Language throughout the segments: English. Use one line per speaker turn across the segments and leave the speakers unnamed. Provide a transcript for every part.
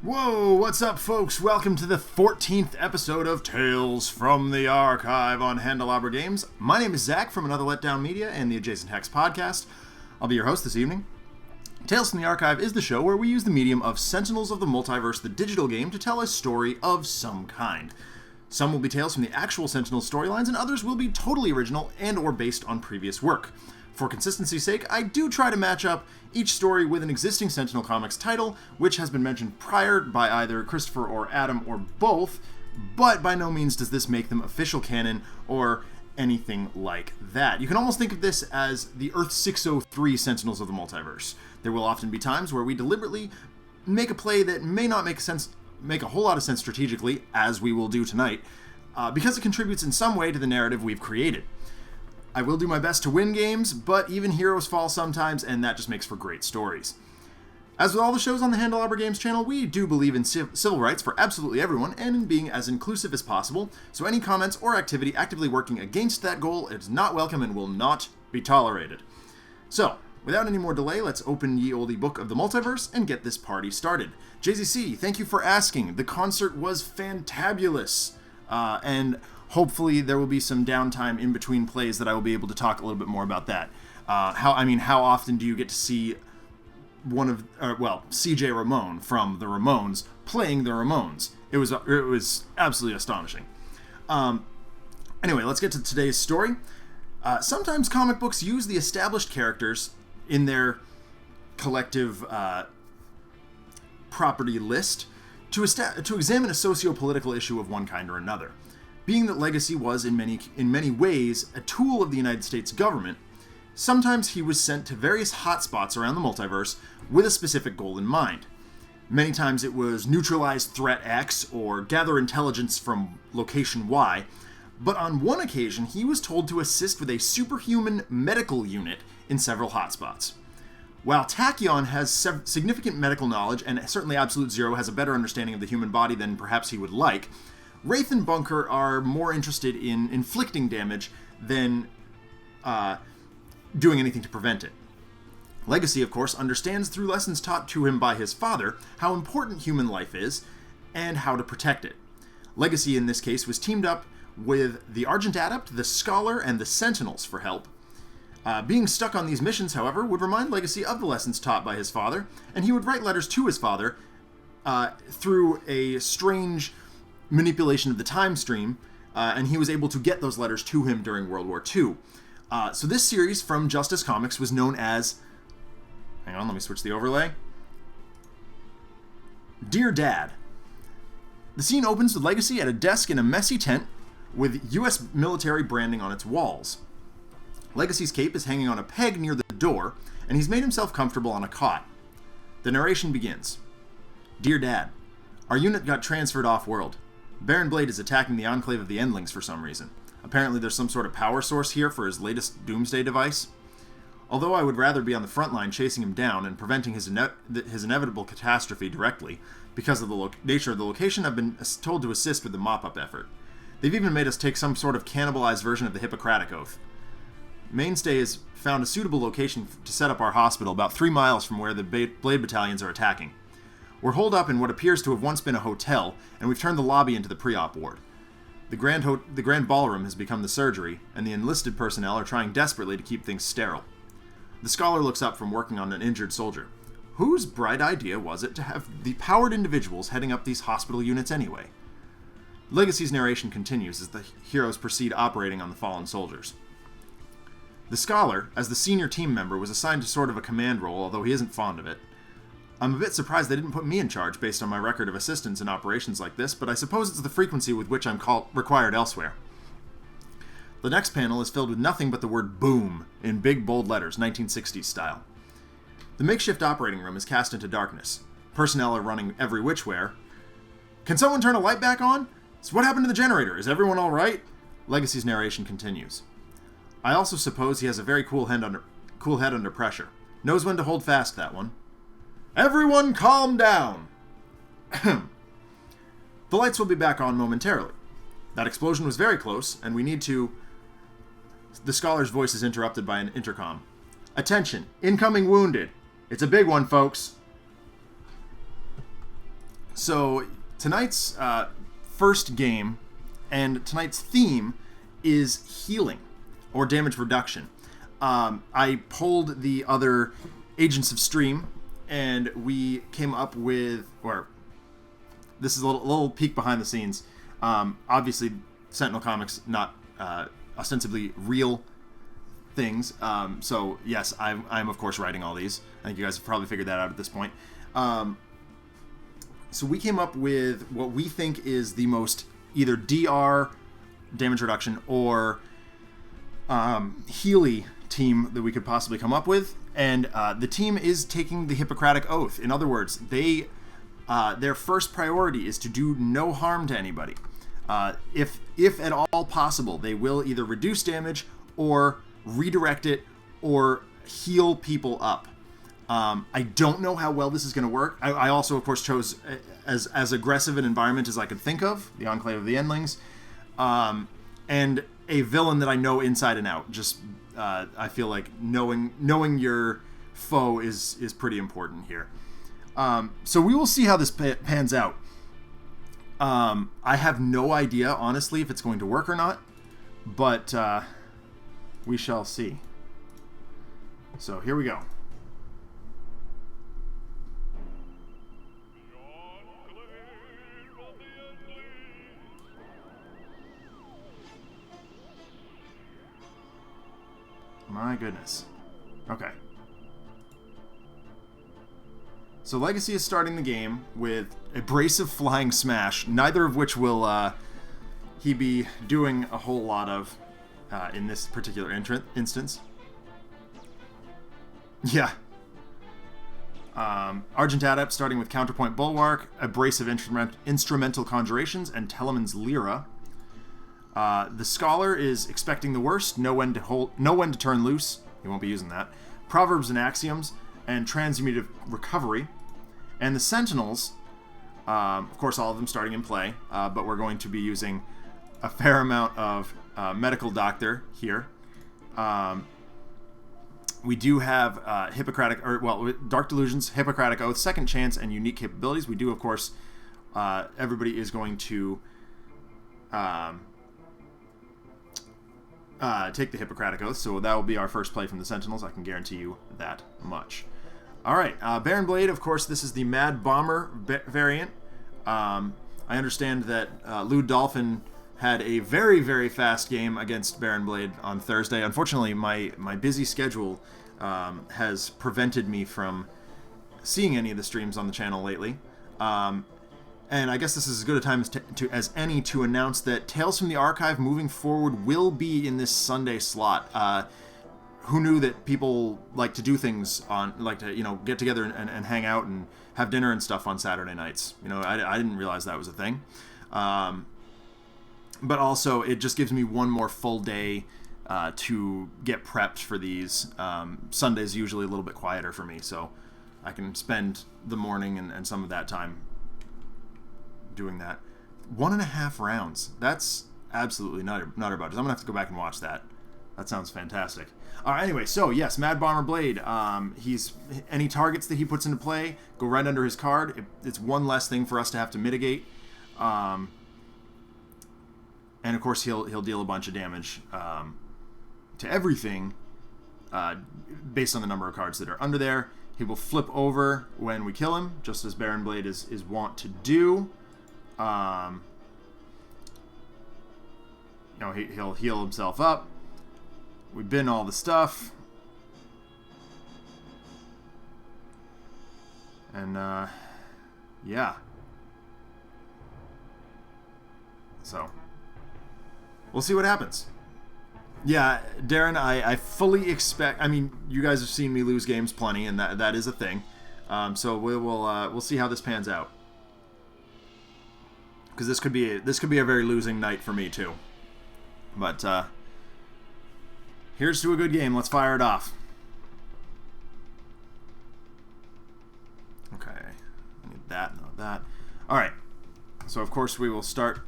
Whoa, what's up, folks? Welcome to the 14th episode of Tales from the Archive on Handelabra Games. My name is Zach from Another Letdown Media and the Adjacent Hex podcast. I'll be your host this evening. Tales from the Archive is the show where we use the medium of Sentinels of the Multiverse, the digital game, to tell a story of some kind. Some will be tales from the actual Sentinels storylines, and others will be totally original and or based on previous work. For consistency's sake, I do try to match up each story with an existing Sentinel Comics title, which has been mentioned prior by either Christopher or Adam or both, but by no means does this make them official canon or anything like that. You can almost think of this as the Earth 603 Sentinels of the Multiverse. There will often be times where we deliberately make a play that may not make a whole lot of sense strategically, as we will do tonight, because it contributes in some way to the narrative we've created. I will do my best to win games, but even heroes fall sometimes, and that just makes for great stories. As with all the shows on the Handelabra Games channel, we do believe in civil rights for absolutely everyone, and in being as inclusive as possible, so any comments or activity actively working against that goal is not welcome and will not be tolerated. So, without any more delay, let's open ye olde book of the multiverse and get this party started. JZC, thank you for asking. The concert was fantabulous, and hopefully there will be some downtime in between plays that I will be able to talk a little bit more about that. How often do you get to see CJ Ramone from the Ramones playing the Ramones? It was absolutely astonishing. Anyway, let's get to today's story. Sometimes comic books use the established characters in their collective property list to examine a socio-political issue of one kind or another. Being that Legacy was, in many ways, a tool of the United States government, sometimes he was sent to various hotspots around the multiverse with a specific goal in mind. Many times it was neutralize threat X or gather intelligence from location Y, but on one occasion he was told to assist with a superhuman medical unit in several hotspots. While Tachyon has significant medical knowledge, and certainly Absolute Zero has a better understanding of the human body than perhaps he would like, Wraith and Bunker are more interested in inflicting damage than doing anything to prevent it. Legacy, of course, understands through lessons taught to him by his father how important human life is and how to protect it. Legacy, in this case, was teamed up with the Argent Adept, the Scholar, and the Sentinels for help. Being stuck on these missions, however, would remind Legacy of the lessons taught by his father, and he would write letters to his father through a strange manipulation of the time stream, and he was able to get those letters to him during World War II. So this series from Justice Comics was known as... Hang on, let me switch the overlay. Dear Dad. The scene opens with Legacy at a desk in a messy tent with U.S. military branding on its walls. Legacy's cape is hanging on a peg near the door, and he's made himself comfortable on a cot. The narration begins. Dear Dad, our unit got transferred off-world. Baron Blade is attacking the Enclave of the Endlings for some reason. Apparently there's some sort of power source here for his latest doomsday device. Although I would rather be on the front line chasing him down and preventing his inevitable catastrophe directly, because of the nature of the location, I've been told to assist with the mop-up effort. They've even made us take some sort of cannibalized version of the Hippocratic Oath. Mainstay has found a suitable location to set up our hospital about 3 miles from where the Blade battalions are attacking. We're holed up in what appears to have once been a hotel, and we've turned the lobby into the pre-op ward. The grand ballroom has become the surgery, and the enlisted personnel are trying desperately to keep things sterile. The Scholar looks up from working on an injured soldier. Whose bright idea was it to have the powered individuals heading up these hospital units anyway? Legacy's narration continues as the heroes proceed operating on the fallen soldiers. The Scholar, as the senior team member, was assigned to sort of a command role, although he isn't fond of it. I'm a bit surprised they didn't put me in charge based on my record of assistance in operations like this, but I suppose it's the frequency with which I'm required elsewhere. The next panel is filled with nothing but the word BOOM in big bold letters, 1960s style. The makeshift operating room is cast into darkness. Personnel are running every which where. Can someone turn a light back on? So what happened to the generator? Is everyone alright? Legacy's narration continues. I also suppose he has a very cool head under pressure. Knows when to hold fast, that one. Everyone calm down! The lights will be back on momentarily. That explosion was very close, and we need to... The Scholar's voice is interrupted by an intercom. Attention, incoming wounded. It's a big one, folks. So tonight's first game and tonight's theme is healing or damage reduction. I polled the other agents of Stream, and we came up with, or this is a little peek behind the scenes. Obviously, Sentinel Comics, not ostensibly real things. So yes, I'm of course writing all these. I think you guys have probably figured that out at this point. So we came up with what we think is the most either DR, damage reduction, or Healy team that we could possibly come up with. And the team is taking the Hippocratic Oath. In other words, their first priority is to do no harm to anybody. If at all possible, they will either reduce damage or redirect it or heal people up. I don't know how well this is going to work. I also, of course, chose as aggressive an environment as I could think of, the Enclave of the Endlings, and a villain that I know inside and out. Just I feel like knowing your foe is pretty important here. So we will see how this pans out. I have no idea, honestly, if it's going to work or not, but we shall see. So here we go. My goodness. Okay. So Legacy is starting the game with Abrasive Flying Smash, neither of which will he be doing a whole lot of in this particular instance. Yeah. Argent Adept starting with Counterpoint Bulwark, Abrasive Instrumental Conjurations, and Teleman's Lyra. The Scholar is expecting the worst, know when to turn loose. He won't be using that. Proverbs and Axioms, and Transmutative Recovery. And the Sentinels, of course, all of them starting in play, but we're going to be using a fair amount of Medical Doctor here. We do have Dark Delusions, Hippocratic Oath, Second Chance, and Unique Capabilities. We do, of course, everybody is going to take the Hippocratic Oath, so that will be our first play from the Sentinels. I can guarantee you that much. All right, Baron Blade, of course, this is the Mad Bomber variant. I understand that Lou Dolphin had a very, very fast game against Baron Blade on Thursday. Unfortunately, my busy schedule has prevented me from seeing any of the streams on the channel lately. And I guess this is as good a time as any to announce that Tales from the Archive moving forward will be in this Sunday slot. Who knew that people like to do things get together and hang out and have dinner and stuff on Saturday nights? I didn't realize that was a thing. But also, it just gives me one more full day to get prepped for these. Sunday's usually a little bit quieter for me, so I can spend the morning and some of that time doing that. 1.5 rounds. That's absolutely nutter budget. I'm gonna have to go back and watch that. That sounds fantastic. All right, anyway, so yes, Mad Bomber Blade. He's any targets that he puts into play go right under his card. It's one less thing for us to have to mitigate. And of course, he'll deal a bunch of damage to everything based on the number of cards that are under there. He will flip over when we kill him, just as Baron Blade is wont to do. He'll heal himself up. We bin all the stuff. And, yeah. So, we'll see what happens. Yeah, Darren, I fully expect... I mean, you guys have seen me lose games plenty, and that is a thing. So we'll see how this pans out. Because this could be a very losing night for me, too. But, here's to a good game. Let's fire it off. Okay. I need that, not that. Alright. So, of course, we will start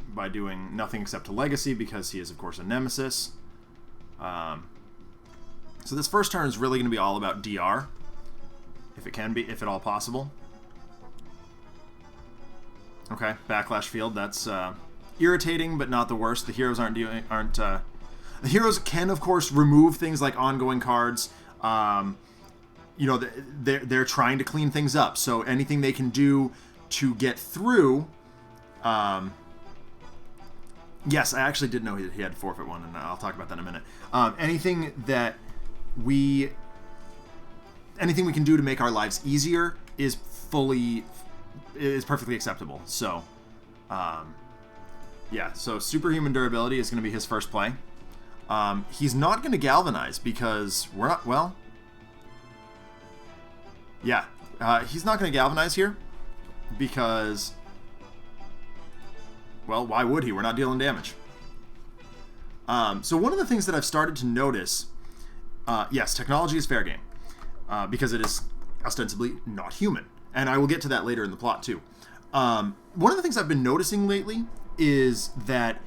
by doing nothing except a Legacy, because he is, of course, a Nemesis. So this first turn is really going to be all about DR. If it can be, if at all possible. Okay, backlash field. That's irritating, but not the worst. The heroes the heroes can, of course, remove things like ongoing cards. You know, they're trying to clean things up. So anything they can do to get through. Yes, I actually did know he had forfeit one, and I'll talk about that in a minute. Anything we can do to make our lives easier is perfectly acceptable. So, yeah. So superhuman durability is going to be his first play. He's not going to galvanize because we're not. Well, yeah. He's not going to galvanize here because. Well, why would he? We're not dealing damage. So one of the things that I've started to notice, yes, technology is fair game, because it is ostensibly not human. And I will get to that later in the plot, too. One of the things I've been noticing lately is that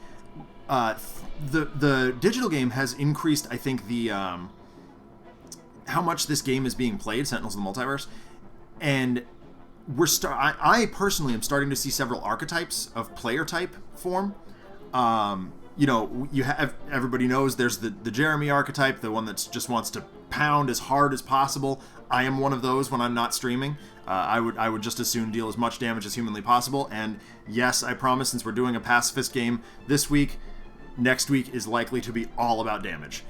the digital game has increased, I think, the how much this game is being played, Sentinels of the Multiverse, and I personally am starting to see several archetypes of player type form. You know, everybody knows there's the Jeremy archetype, the one that just wants to pound as hard as possible. I am one of those when I'm not streaming. I would just as soon deal as much damage as humanly possible. And yes, I promise, since we're doing a pacifist game this week, next week is likely to be all about damage.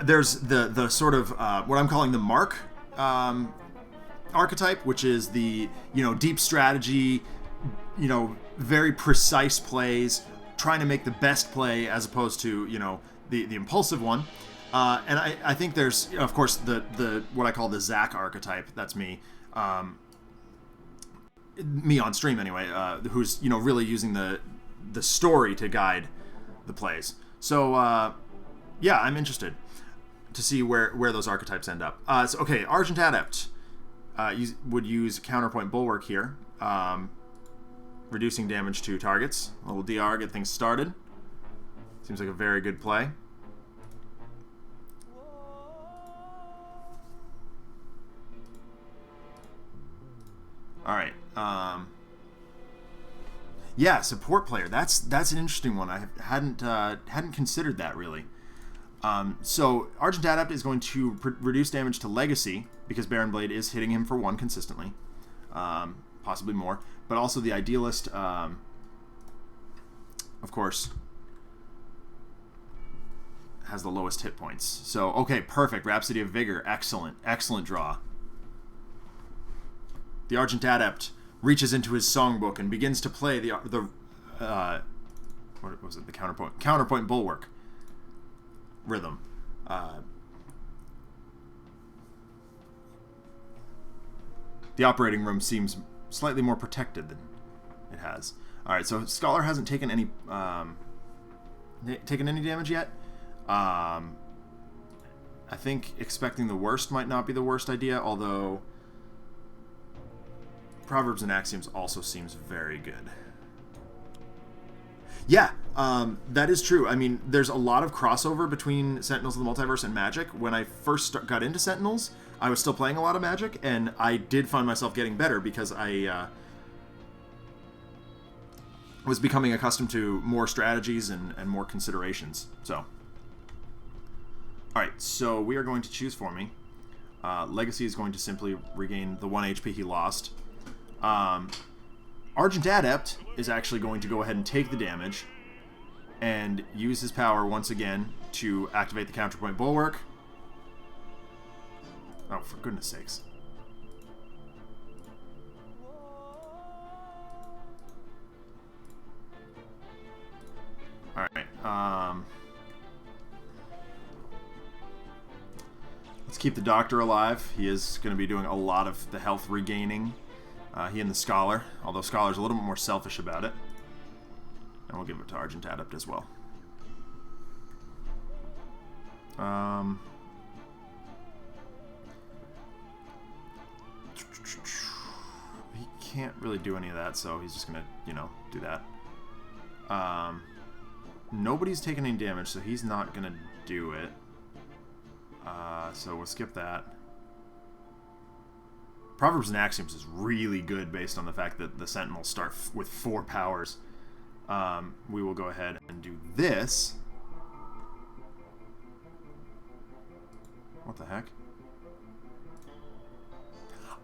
There's the sort of what I'm calling the Mark archetype, which is the, you know, deep strategy, you know, very precise plays, trying to make the best play as opposed to, you know, the impulsive one. And I think there's, of course, the what I call the Zach archetype. That's me. Me on stream anyway, who's, you know, really using the story to guide the plays. So yeah, I'm interested to see where those archetypes end up. So, okay, Argent Adept would use Counterpoint Bulwark here, reducing damage to targets. A little DR, get things started. Seems like a very good play. All right. Yeah, support player. That's an interesting one. I hadn't considered that really. So Argent Adept is going to reduce damage to Legacy because Baron Blade is hitting him for 1 consistently, possibly more. But also the Idealist, of course, has the lowest hit points. So okay, perfect. Rhapsody of Vigor, excellent draw. The Argent Adept reaches into his songbook and begins to play the what was it? The Counterpoint Bulwark rhythm. The operating room seems slightly more protected than it has. All right, so Scholar hasn't taken any damage yet. I think expecting the worst might not be the worst idea, although Proverbs and Axioms also seems very good. Yeah, that is true. I mean, there's a lot of crossover between Sentinels of the Multiverse and Magic. When I first got into Sentinels, I was still playing a lot of Magic, and I did find myself getting better because I was becoming accustomed to more strategies and more considerations. So, all right, so we are going to choose for me. Legacy is going to simply regain the 1 HP he lost. Argent Adept is actually going to go ahead and take the damage and use his power once again to activate the Counterpoint Bulwark. Oh, for goodness sakes. Alright, let's keep the Doctor alive. He is going to be doing a lot of the health regaining. He and the Scholar, although Scholar's a little bit more selfish about it. And we'll give it to Argent Adept as well. He can't really do any of that, so he's just going to, you know, do that. Nobody's taking any damage, so he's not going to do it. So we'll skip that. Proverbs and Axioms is really good based on the fact that the Sentinels start with 4 powers. We will go ahead and do this. What the heck?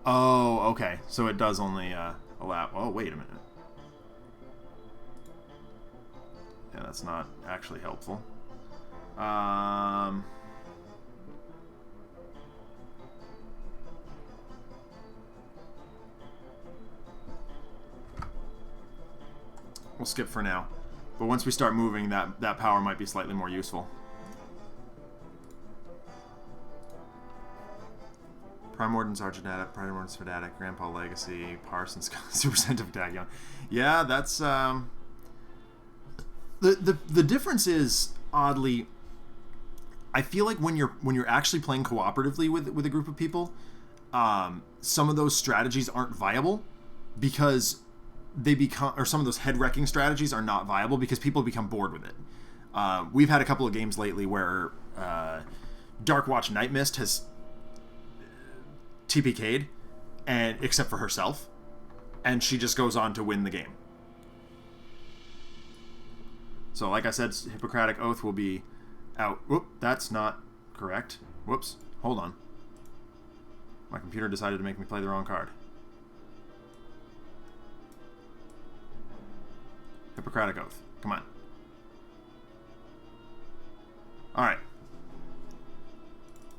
Oh, okay. So it does only allow... Oh, wait a minute. Yeah, that's not actually helpful. We'll skip for now. But once we start moving, that power might be slightly more useful. Primordans, Argent, Adept, Primordans, Fanatic, Grandpa Legacy, Parsons, Super Sentinel, Dagon. Yeah, that's the difference is, oddly, I feel like when you're actually playing cooperatively with a group of people, some of those strategies aren't viable because they become, or some of those head-wrecking strategies are not viable because people become bored with it. We've had a couple of games lately where Darkwatch Night Mist has TPK'd, and except for herself, and she just goes on to win the game. So, like I said, Hippocratic Oath will be out. Whoop, that's not correct. Whoops, hold on. My computer decided to make me play the wrong card. Hippocratic Oath. Come on. Alright.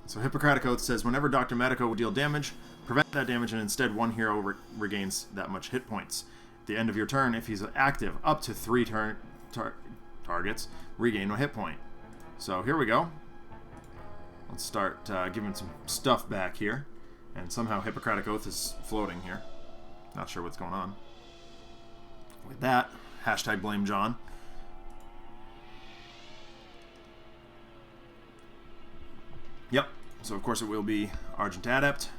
So Hippocratic Oath says, whenever Dr. Medico will deal damage, prevent that damage, and instead one hero regains that much hit points. At the end of your turn, if he's active, up to 3 targets regain a hit point. So here we go. Let's start giving some stuff back here. And somehow Hippocratic Oath is floating here. Not sure what's going on. With that, hashtag blame John. Yep. So of course it will be Argent Adept.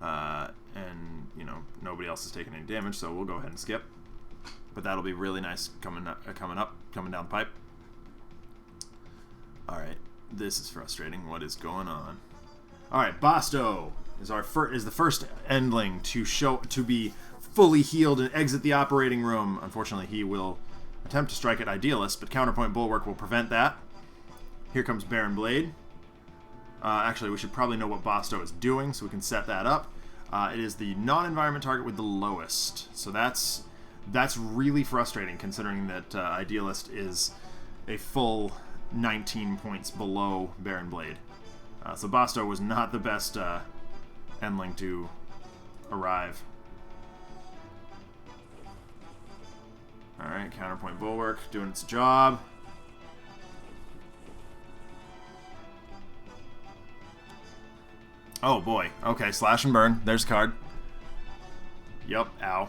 And, you know, nobody else is taking any damage, so we'll go ahead and skip. But that'll be really nice coming down the pipe. Alright, this is frustrating. What is going on? Alright, Basto is the first Endling to be fully healed and exit the operating room. Unfortunately, he will attempt to strike at Idealist, but Counterpoint Bulwark will prevent that. Here comes Baron Blade. Actually, we should probably know what Basto is doing, so we can set that up. It is the non-environment target with the lowest. So that's really frustrating, considering that Idealist is a full 19 points below Baron Blade. So Basto was not the best Endling to arrive. Alright, Counterpoint Bulwark doing its job. Oh boy. Okay, Slash and Burn. There's a card. Yup, ow.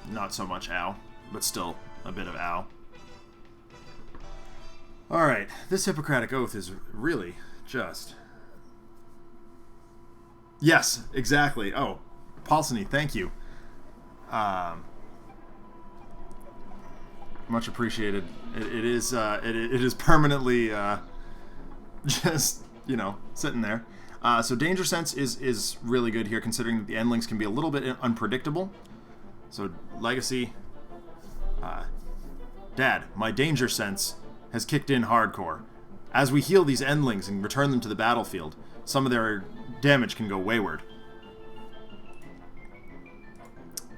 Not so much ow, but still a bit of ow. Alright, this Hippocratic Oath is really just... Yes, exactly. Oh, Paulsony, thank you. Much appreciated. It is permanently just, you know, sitting there. So Danger Sense is really good here, considering that the Endlings can be a little bit unpredictable. So Legacy, Dad, my Danger Sense has kicked in hardcore. As we heal these Endlings and return them to the battlefield, some of their damage can go wayward.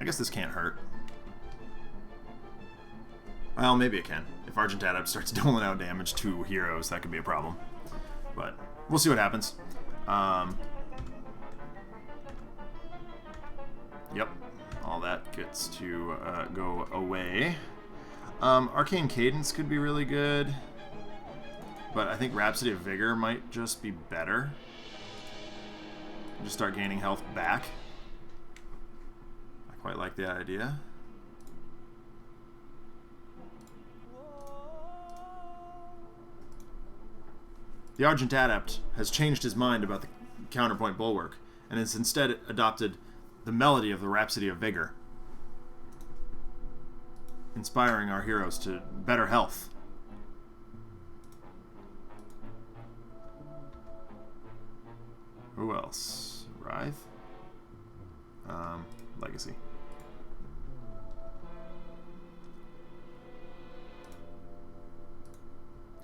I guess this can't hurt. Well, maybe it can. If Argent Adept starts doling out damage to heroes, that could be a problem. But we'll see what happens. Yep. All that gets to go away. Arcane Cadence could be really good. But I think Rhapsody of Vigor might just be better. Just start gaining health back. I quite like the idea. The Argent Adept has changed his mind about the Counterpoint Bulwark, and has instead adopted the melody of the Rhapsody of Vigor, inspiring our heroes to better health. Who else? Wraith? Legacy.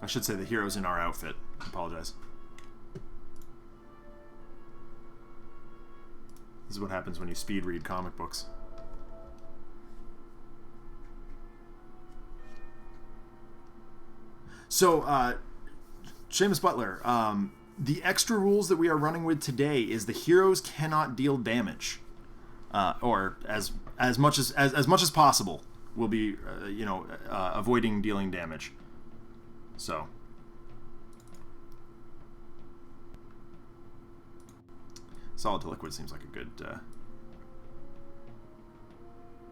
I should say the hero's in our outfit. I apologize. This is what happens when you speed read comic books. So, Seamus Butler, the extra rules that we are running with today is the heroes cannot deal damage, or as much as possible will be, avoiding dealing damage. So, solid to liquid seems like a good.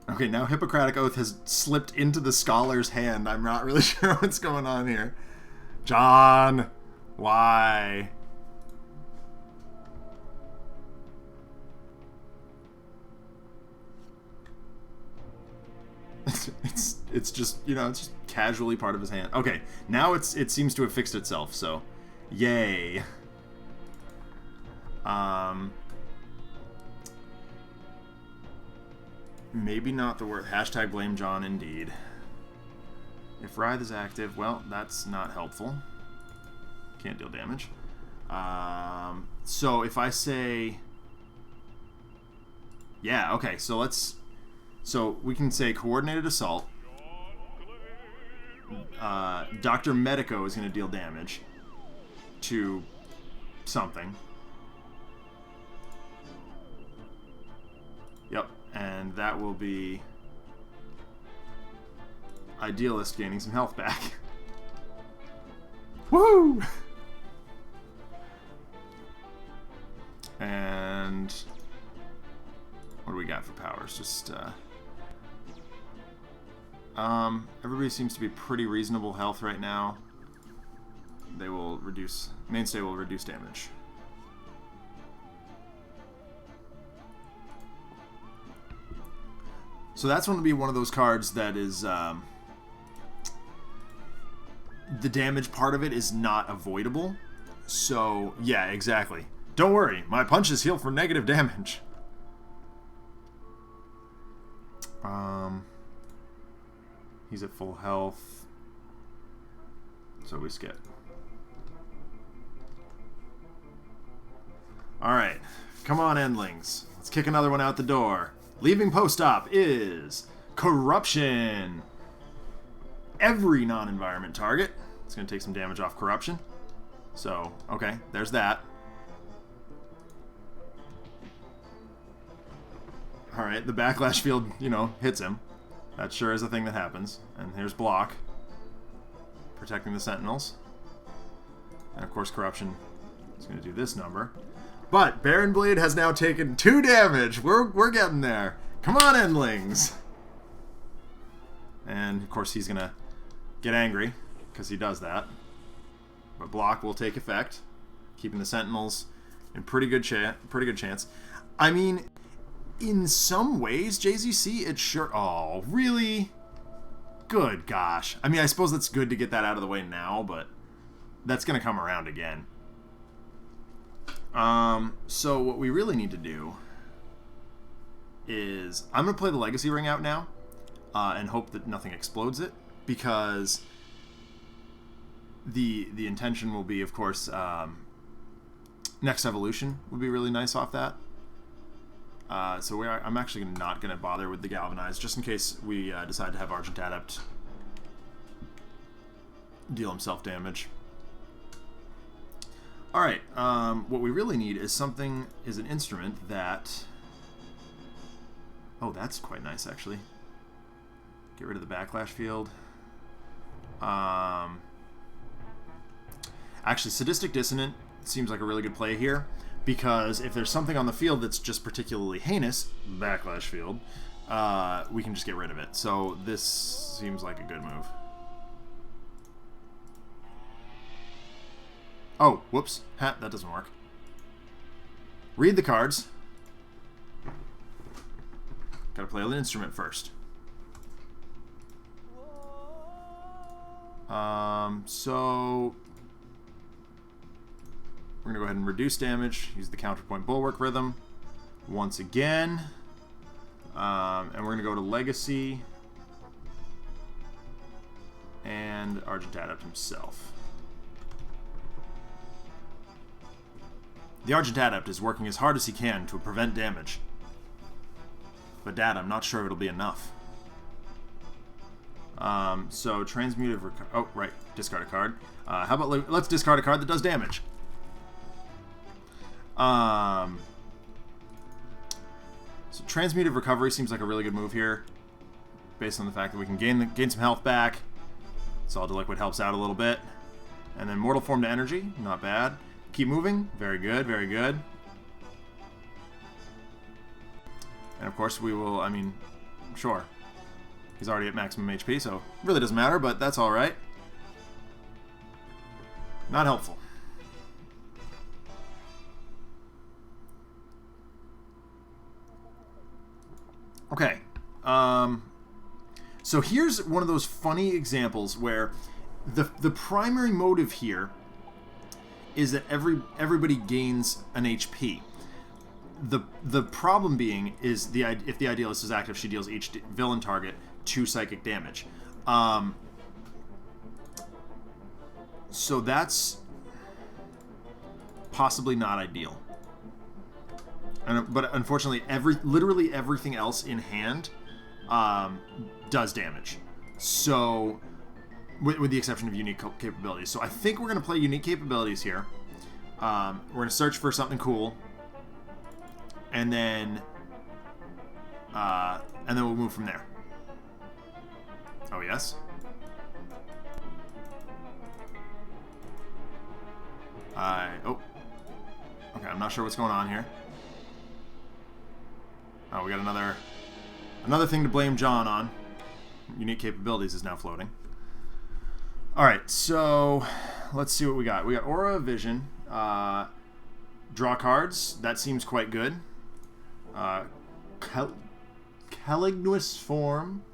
Okay, now Hippocratic Oath has slipped into the scholar's hand. I'm not really sure what's going on here. John, why? It's just, it's just casually part of his hand. Okay, now it seems to have fixed itself, so yay. Maybe not the word. Hashtag blame John, indeed. If Wraith is active, well, that's not helpful. Can't deal damage. So if I say... Yeah, okay, so we can say Coordinated Assault. Dr. Medico is going to deal damage to something. Yep, and that will be Idealist gaining some health back. Woo! And what do we got for powers? Just everybody seems to be pretty reasonable health right now. They will reduce, Mainstay will reduce damage. So that's going to be one of those cards that is, the damage part of it is not avoidable. So, yeah, exactly. Don't worry, my punches heal for negative damage. He's at full health, so we skip. Alright, come on, Endlings. Let's kick another one out the door. Leaving post-op is Corruption. Every non-environment target. It's going to take some damage off Corruption. So, okay, there's that. Alright, the backlash field, hits him. That sure is a thing that happens. And here's Block. Protecting the Sentinels. And of course Corruption is going to do this number. But Baron Blade has now taken 2 damage. We're getting there. Come on, Endlings. And of course he's going to get angry because he does that. But Block will take effect, keeping the Sentinels in pretty good chance. I mean, in some ways, JZC, it sure... Oh, really? Good gosh. I mean, I suppose that's good to get that out of the way now, but that's going to come around again. So what we really need to do is... I'm going to play the Legacy Ring out now, and hope that nothing explodes it, because the intention will be, of course, next evolution would be really nice off that. So I'm actually not going to bother with the Galvanize, just in case we decide to have Argent Adept deal himself damage. Alright, what we really need is an instrument that... Oh, that's quite nice, actually. Get rid of the backlash field. Actually, Sadistic Dissonant seems like a really good play here, because if there's something on the field that's just particularly heinous, backlash field, we can just get rid of it. So this seems like a good move. Oh, whoops. Ha, that doesn't work. Read the cards. Gotta play an instrument first. So... we're We're going to go ahead and reduce damage. Use the counterpoint bulwark rhythm once again. And we're going to go to Legacy and Argent Adept himself. The Argent Adept is working as hard as he can to prevent damage. But Dad, I'm not sure it'll be enough. So transmutive oh, right, discard a card. How about let's discard a card that does damage. So transmutive recovery seems like a really good move here, based on the fact that we can gain some health back. Solid Liquid helps out a little bit, and then Mortal Form to Energy, not bad. Keep moving, very good, very good. And of course we will, I mean, sure. He's already at maximum HP, so really doesn't matter, but that's alright. Not helpful. Okay. So here's one of those funny examples where the primary motive here is that everybody gains an HP. The problem being is if the Idealist is active, she deals each villain target 2 psychic damage. So that's possibly not ideal. But unfortunately, literally everything else in hand does damage. So, with the exception of unique capabilities. So I think we're going to play unique capabilities here. We're going to search for something cool. And then we'll move from there. Oh, yes? Oh. Okay, I'm not sure what's going on here. Oh, we got another thing to blame John on. Unique capabilities is now floating. Alright, so let's see what we got. We got Aura of Vision. Draw cards. That seems quite good. Calignuous Form.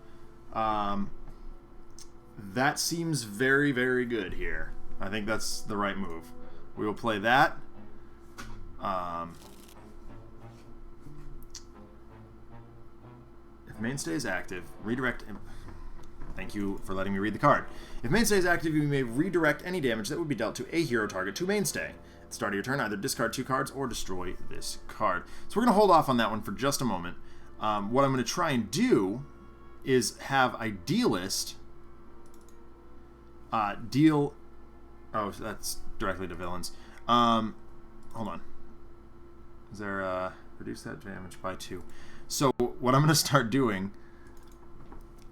That seems very, very good here. I think that's the right move. We will play that. If Mainstay is active, redirect... Thank you for letting me read the card. If Mainstay is active, you may redirect any damage that would be dealt to a hero target to Mainstay. At the start of your turn, either discard 2 cards or destroy this card. So we're going to hold off on that one for just a moment. What I'm going to try and do is have Idealist deal... Oh, that's directly to villains. Hold on. Is there... reduce that damage by 2. So what I'm going to start doing...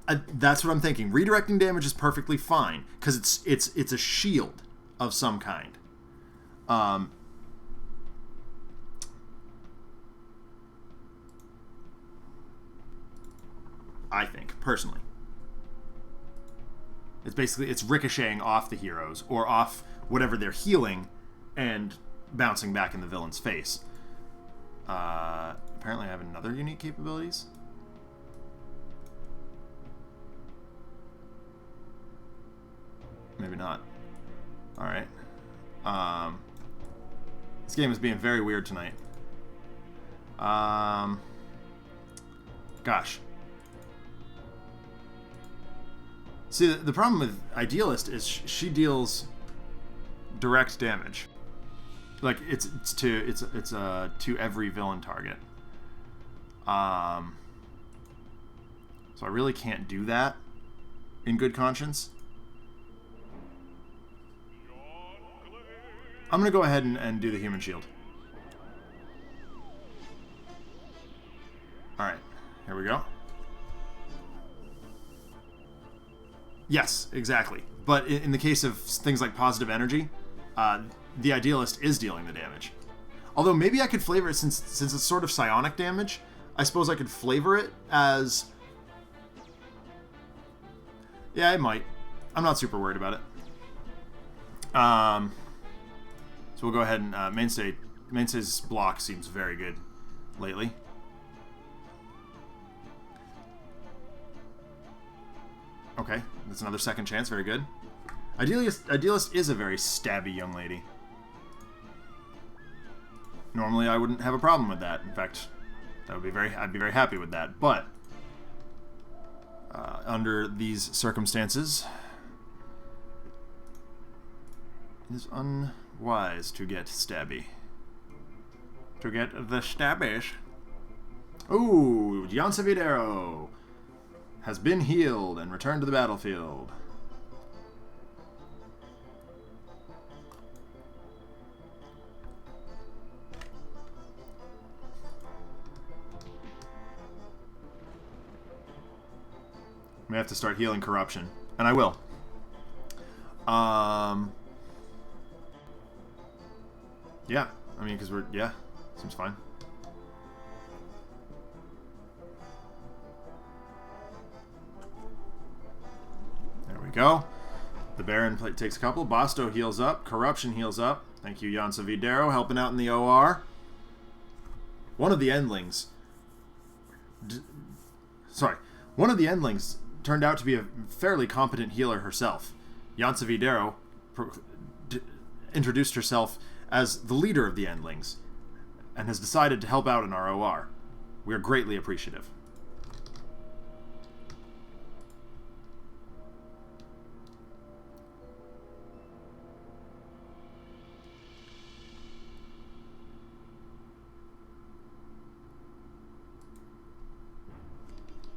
that's what I'm thinking. Redirecting damage is perfectly fine because it's a shield of some kind. I think personally, it's ricocheting off the heroes or off whatever they're healing and bouncing back in the villain's face. Apparently, I have another unique capabilities. Maybe not. Alright. This game is being very weird tonight. Gosh. See, the problem with Idealist is she deals direct damage. Like it's to every villain target. So I really can't do that in good conscience. I'm going to go ahead and do the human shield. Alright, here we go. Yes, exactly. But in the case of things like positive energy, the Idealist is dealing the damage. Although maybe I could flavor it, since it's sort of psionic damage, I suppose I could flavor it as... Yeah, I might. I'm not super worried about it. So we'll go ahead and Mainstay's block seems very good lately. Okay, that's another second chance. Very good. Idealist is a very stabby young lady. Normally I wouldn't have a problem with that. In fact, I'd be very happy with that. But under these circumstances, it is unwise to get stabby. To get the stabbish. Ooh, Giansavidero has been healed and returned to the battlefield. We have to start healing corruption, and I will. Yeah, I mean, because seems fine. There we go. The Baron takes a couple. Basto heals up. Corruption heals up. Thank you, Jansa Videro, helping out in the OR. One of the Endlings. One of the Endlings turned out to be a fairly competent healer herself. Jansa Videro introduced herself as the leader of the Endlings and has decided to help out in our OR. We are greatly appreciative.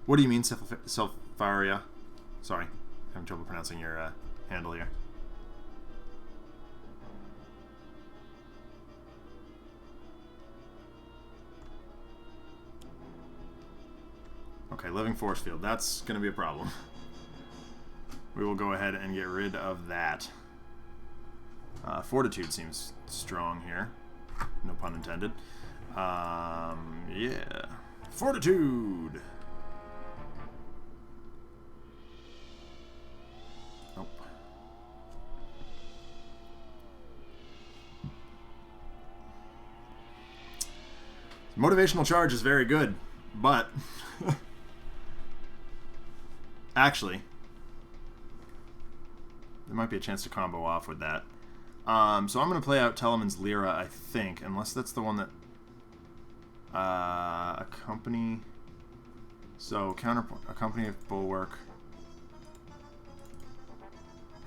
What do you mean, Selfaria? Sorry, having trouble pronouncing your handle here. Okay, Living Force Field. That's going to be a problem. We will go ahead and get rid of that. Fortitude seems strong here. No pun intended. Yeah. Fortitude! Nope. Motivational charge is very good, but... Actually, there might be a chance to combo off with that. So I'm going to play out Teleman's Lyra, I think, unless that's the one that... accompany... So, counterpoint, accompany of Bulwark,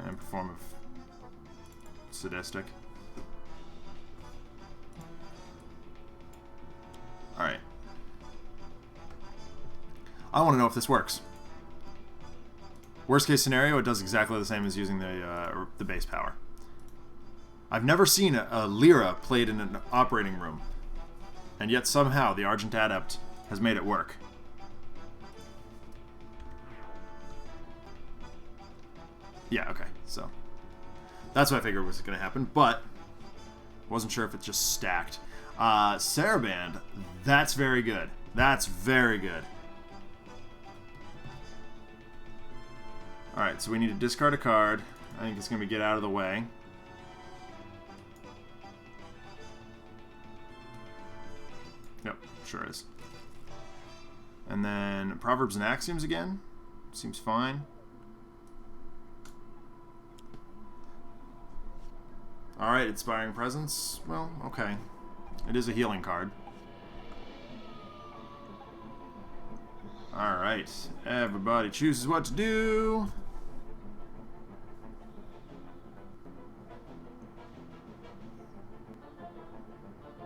and perform of Sadistic. Alright. I want to know if this works. Worst case scenario, it does exactly the same as using the base power. I've never seen a Lyra played in an operating room, and yet somehow the Argent Adept has made it work. Yeah, okay, so that's what I figured was going to happen, but wasn't sure if it just stacked. Saraband, that's very good. That's very good. Alright, so we need to discard a card. I think it's going to be get out of the way. Yep, sure is. And then Proverbs and Axioms again. Seems fine. Alright, Inspiring Presence. Well, okay. It is a healing card. Alright, everybody chooses what to do.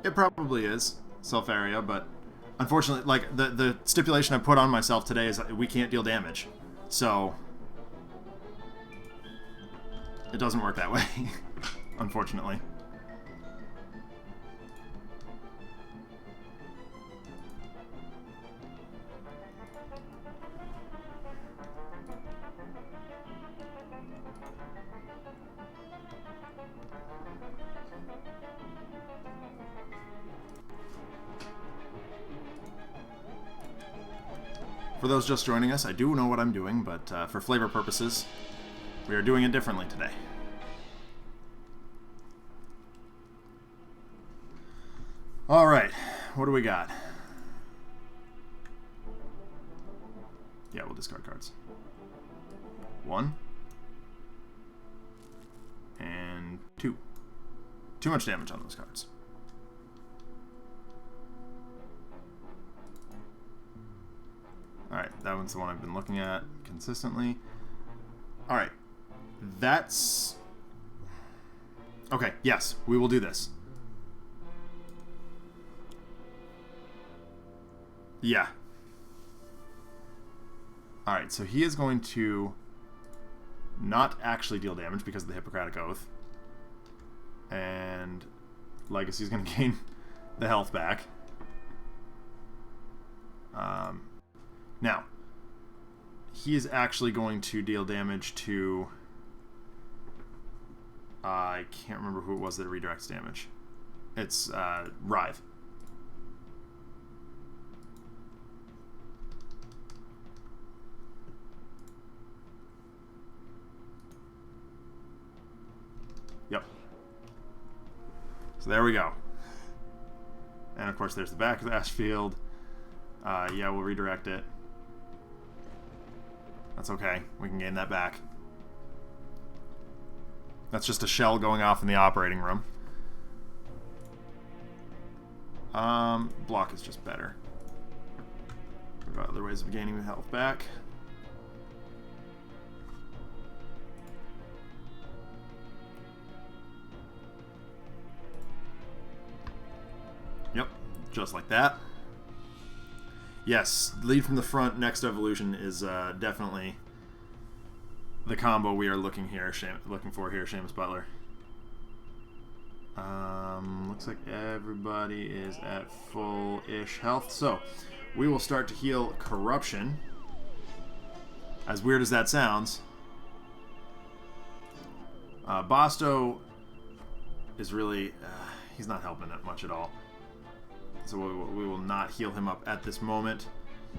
It probably is Self-Area, but unfortunately, like, the stipulation I put on myself today is that we can't deal damage. So, it doesn't work that way, unfortunately. For those just joining us, I do know what I'm doing, but for flavor purposes, we are doing it differently today. Alright, what do we got? Yeah, we'll discard cards. 1. And 2. Too much damage on those cards. Alright, that one's the one I've been looking at consistently. Alright, that's... Okay, yes, we will do this. Yeah. Alright, so he is going to not actually deal damage because of the Hippocratic Oath. And Legacy is going to gain the health back. Now, he is actually going to deal damage to... I can't remember who it was that redirects damage. It's Rive. Yep. So there we go. And of course there's the back of the ash field. Yeah, we'll redirect it. That's okay. We can gain that back. That's just a shell going off in the operating room. Block is just better. We've got other ways of gaining the health back. Yep, just like that. Yes, lead from the front, next evolution is definitely the combo we are looking for here, Seamus Butler. Looks like everybody is at full-ish health, so we will start to heal Corruption. As weird as that sounds, Bosto is really he's not helping it much at all. So we will not heal him up at this moment.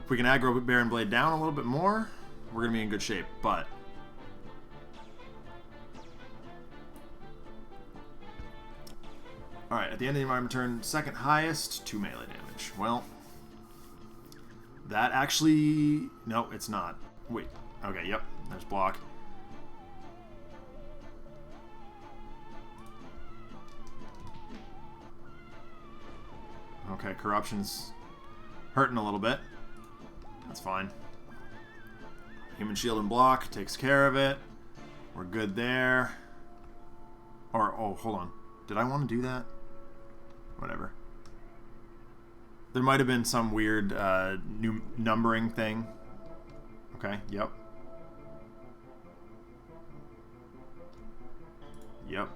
If we can aggro Baron Blade down a little bit more, we're going to be in good shape. But alright, at the end of the environment turn, second highest, 2 melee damage. Well, that actually... No, it's not. Wait. Okay, yep. There's block. Okay, Corruption's hurting a little bit. That's fine. Human Shield and block takes care of it. We're good there. Or, oh, hold on. Did I want to do that? Whatever. There might have been some weird new numbering thing. Okay, yep. Yep.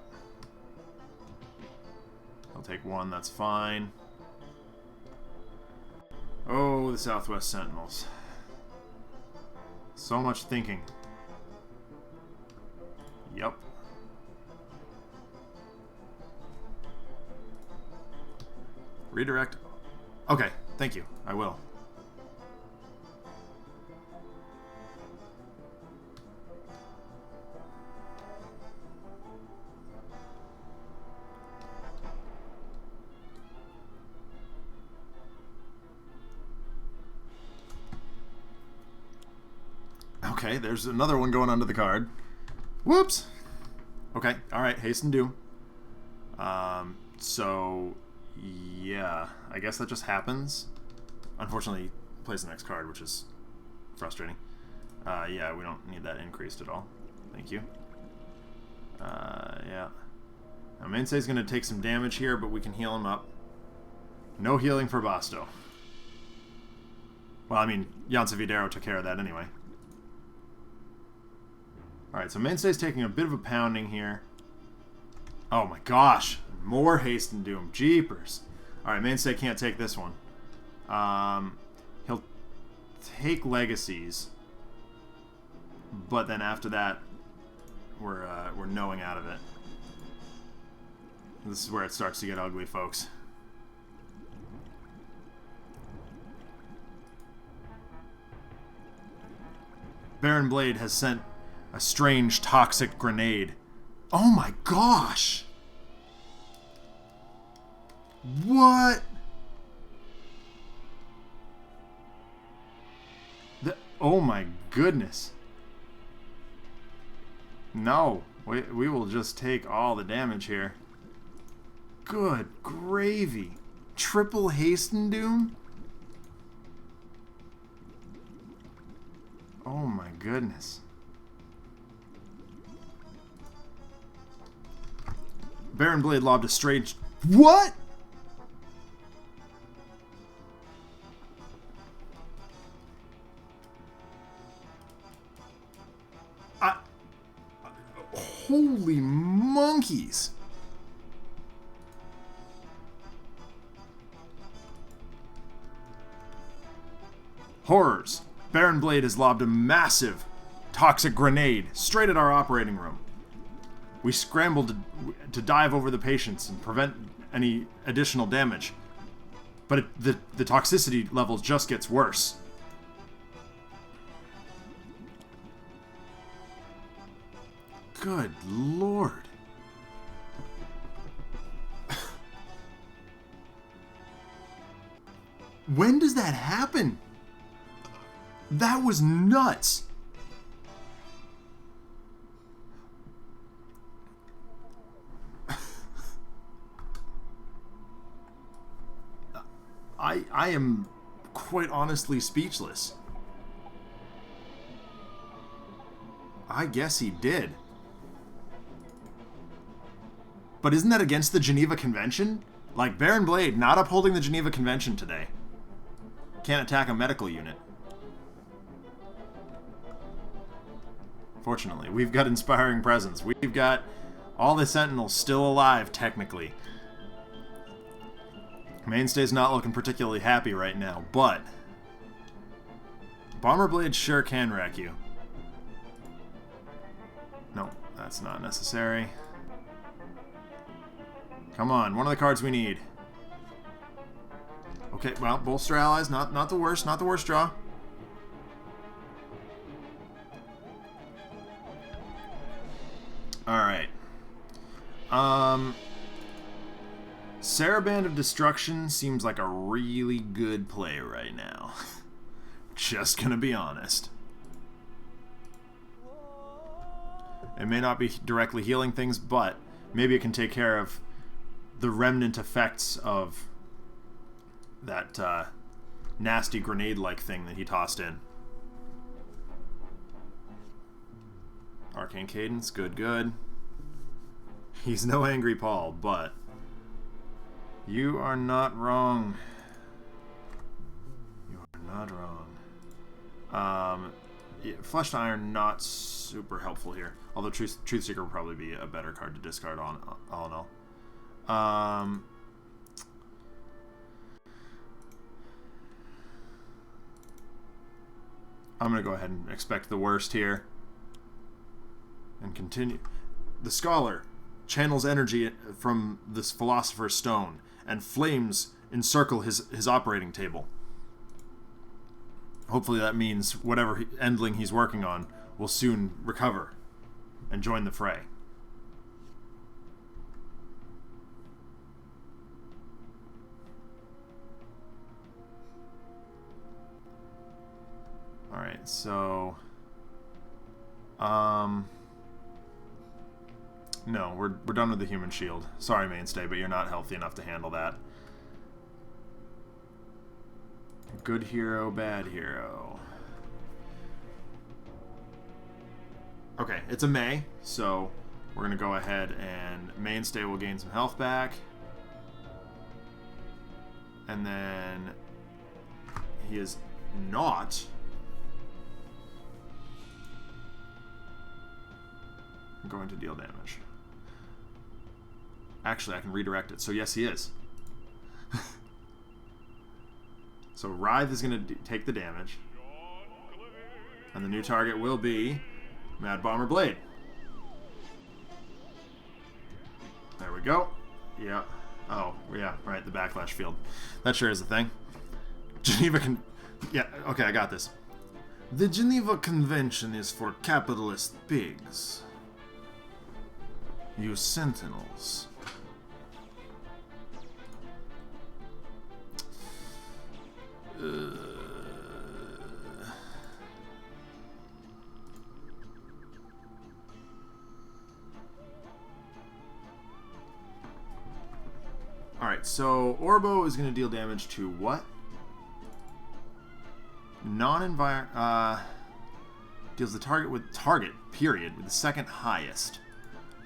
I'll take 1, that's fine. Oh, the Southwest Sentinels. So much thinking. Yep. Redirect. Okay, thank you. I will. Okay, there's another one going under the card. Whoops! Okay, alright, haste and doom. So, yeah, I guess that just happens. Unfortunately, plays the next card, which is frustrating. Yeah, we don't need that increased at all. Thank you. Yeah. Now, Mainstay's going to take some damage here, but we can heal him up. No healing for Bosto. Well, I mean, Yansa Videro took care of that anyway. Alright, so Mainstay's taking a bit of a pounding here. Oh my gosh! More haste and doom. Jeepers. Alright, Mainstay can't take this one. He'll take legacies. But then after that, we're knowing out of it. This is where it starts to get ugly, folks. Baron Blade has sent a strange, toxic grenade. Oh my gosh! What? Oh my goodness. No. We will just take all the damage here. Good gravy. Triple haste and doom? Oh my goodness. Baron Blade lobbed a strange... What?! Holy monkeys! Horrors! Baron Blade has lobbed a massive toxic grenade straight at our operating room. We scrambled to dive over the patients and prevent any additional damage. But the toxicity level just gets worse. Good Lord. When does that happen? That was nuts. I am quite honestly speechless. I guess he did. But isn't that against the Geneva Convention? Like, Baron Blade not upholding the Geneva Convention today. Can't attack a medical unit. Fortunately, we've got Inspiring Presence. We've got all the Sentinels still alive, technically. Mainstay's not looking particularly happy right now, but Bomber Blade sure can wreck you. No, that's not necessary. Come on, one of the cards we need. Okay, well, bolster allies, not the worst draw. Alright. Saraband of Destruction seems like a really good play right now. Just gonna be honest. It may not be directly healing things, but maybe it can take care of the remnant effects of that nasty grenade-like thing that he tossed in. Arcane Cadence, good. He's no Angry Paul, but you are not wrong. You are not wrong. Yeah, Fleshed Iron, not super helpful here. Although Truth Seeker would probably be a better card to discard all in all. I'm going to go ahead and expect the worst here. And continue. The Scholar channels energy from this Philosopher's Stone, and flames encircle his operating table. Hopefully that means whatever Endling he's working on will soon recover and join the fray. Alright, so... No, we're done with the human shield. Sorry, Mainstay, but you're not healthy enough to handle that. Good hero, bad hero. Okay, it's a May, so we're going to go ahead and Mainstay will gain some health back. And then he is not going to deal damage. Actually, I can redirect it. So yes, he is. So Writhe is going to take the damage. And the new target will be Mad Bomber Blade. There we go. Yeah. Oh, yeah, right, the backlash field. That sure is a thing. Geneva can... Yeah, okay, I got this. The Geneva Convention is for capitalist pigs. You Sentinels. Alright, so Orbo is going to deal damage to what? Non-environment... Deals the target period with the second highest.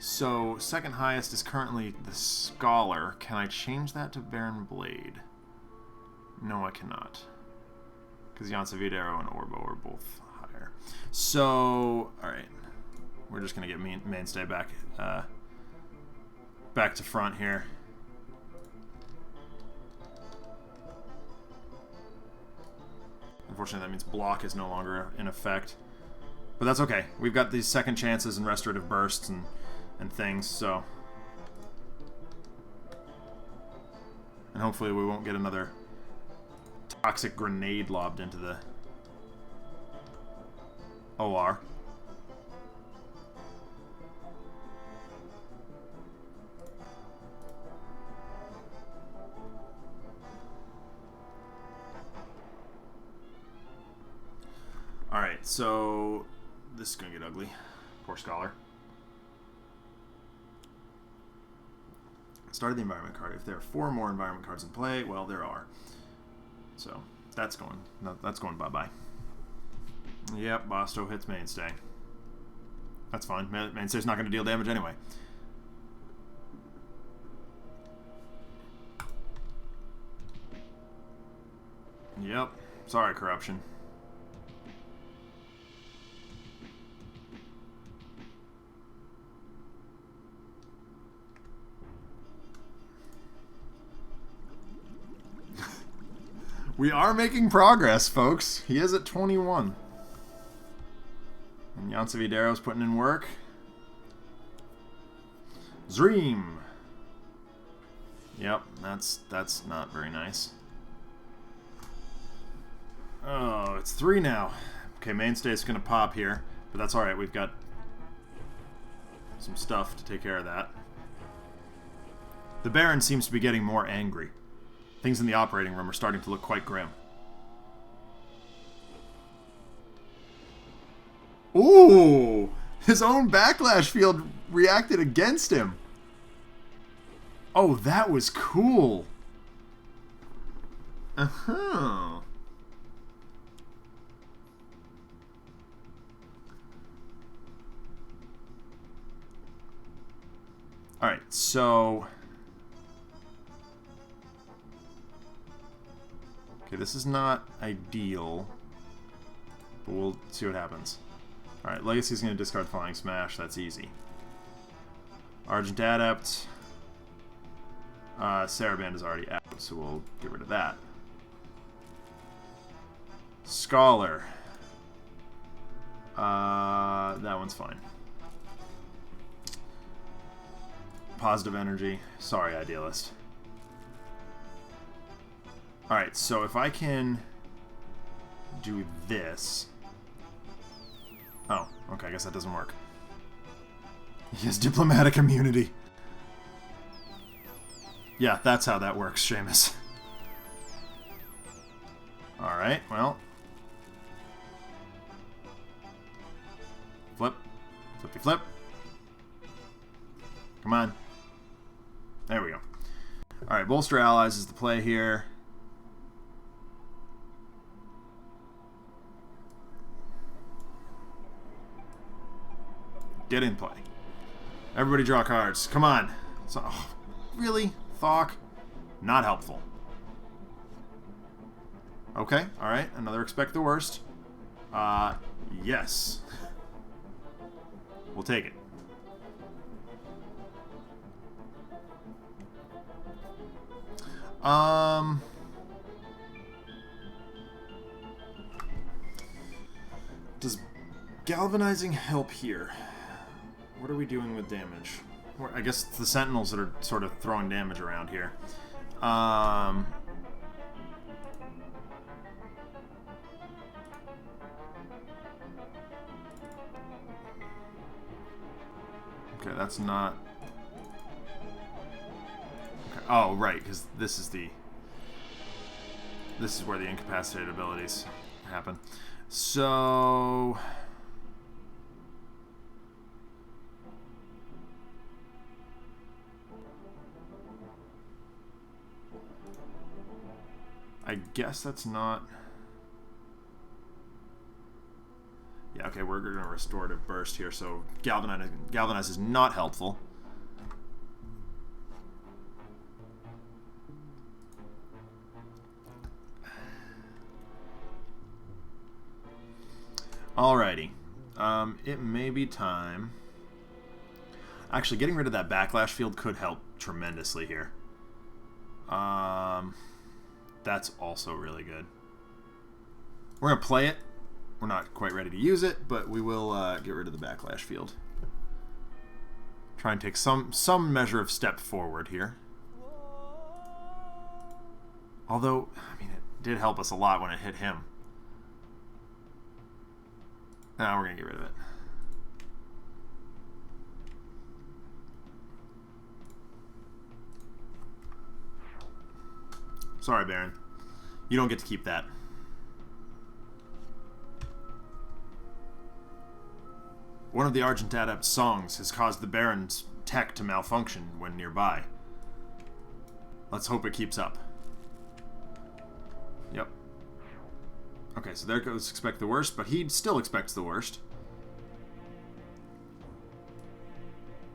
So second highest is currently the Scholar. Can I change that to Baron Blade? No, I cannot. Because Yansavidero and Orbo are both higher. So, alright. We're just going to get Mainstay back back to front here. Unfortunately, that means block is no longer in effect. But that's okay. We've got these second chances and restorative bursts and things, so... And hopefully we won't get another toxic grenade lobbed into the OR. Alright, so this is going to get ugly. Poor Scholar. Started the environment card. If there are 4 more environment cards in play, well, there are. So that's going bye-bye. Yep, Bosto hits Mainstay. That's fine. Mainstay's not going to deal damage anyway. Yep. Sorry, Corruption. We are making progress, folks. He is at 21. And Yansavidero's putting in work. Dream. Yep, that's not very nice. Oh, it's 3 now. Okay, Mainstay's gonna pop here, but that's alright. We've got some stuff to take care of that. The Baron seems to be getting more angry. Things in the operating room are starting to look quite grim. Ooh! His own backlash field reacted against him. Oh, that was cool. Uh-huh. Alright, so... Okay, this is not ideal, but we'll see what happens. Alright, Legacy's going to discard Flying Smash. That's easy. Argent Adept. Saraband is already out, so we'll get rid of that. Scholar. That one's fine. Positive Energy. Sorry, Idealist. Alright, so if I can do this... Oh, okay, I guess that doesn't work. He has diplomatic immunity. Yeah, that's how that works, Seamus. Alright, well. Flip. Flippy flip. Come on. There we go. Alright, Bolster Allies is the play here. Get in play. Everybody draw cards. Come on. So, oh, really? Thok? Not helpful. Okay, alright. Another expect the worst. Yes. We'll take it. Does galvanizing help here? What are we doing with damage? I guess it's the Sentinels that are sort of throwing damage around here. Okay, that's not... Okay. Oh, right, because this is the... This is where the incapacitated abilities happen. So... I guess that's not... Yeah, Okay, we're going to restorative burst here, so galvanize is not helpful. Alrighty. It may be time. Actually, getting rid of that backlash field could help tremendously here. That's also really good. We're going to play it. We're not quite ready to use it, but we will get rid of the backlash field. Try and take some measure of step forward here. Although, I mean, it did help us a lot when it hit him. Now we're going to get rid of it. Sorry, Baron. You don't get to keep that. One of the Argent Adept's songs has caused the Baron's tech to malfunction when nearby. Let's hope it keeps up. Yep. Okay, so there goes expect the worst, but he still expects the worst.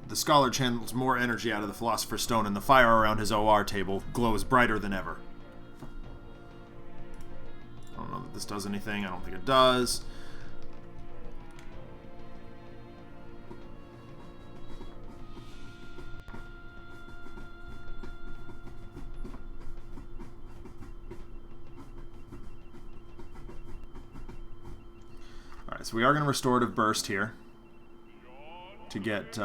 The Scholar channels more energy out of the Philosopher's Stone, and the fire around his OR table glows brighter than ever. I don't know that this does anything. I don't think it does. Alright, so we are going to restorative burst here to get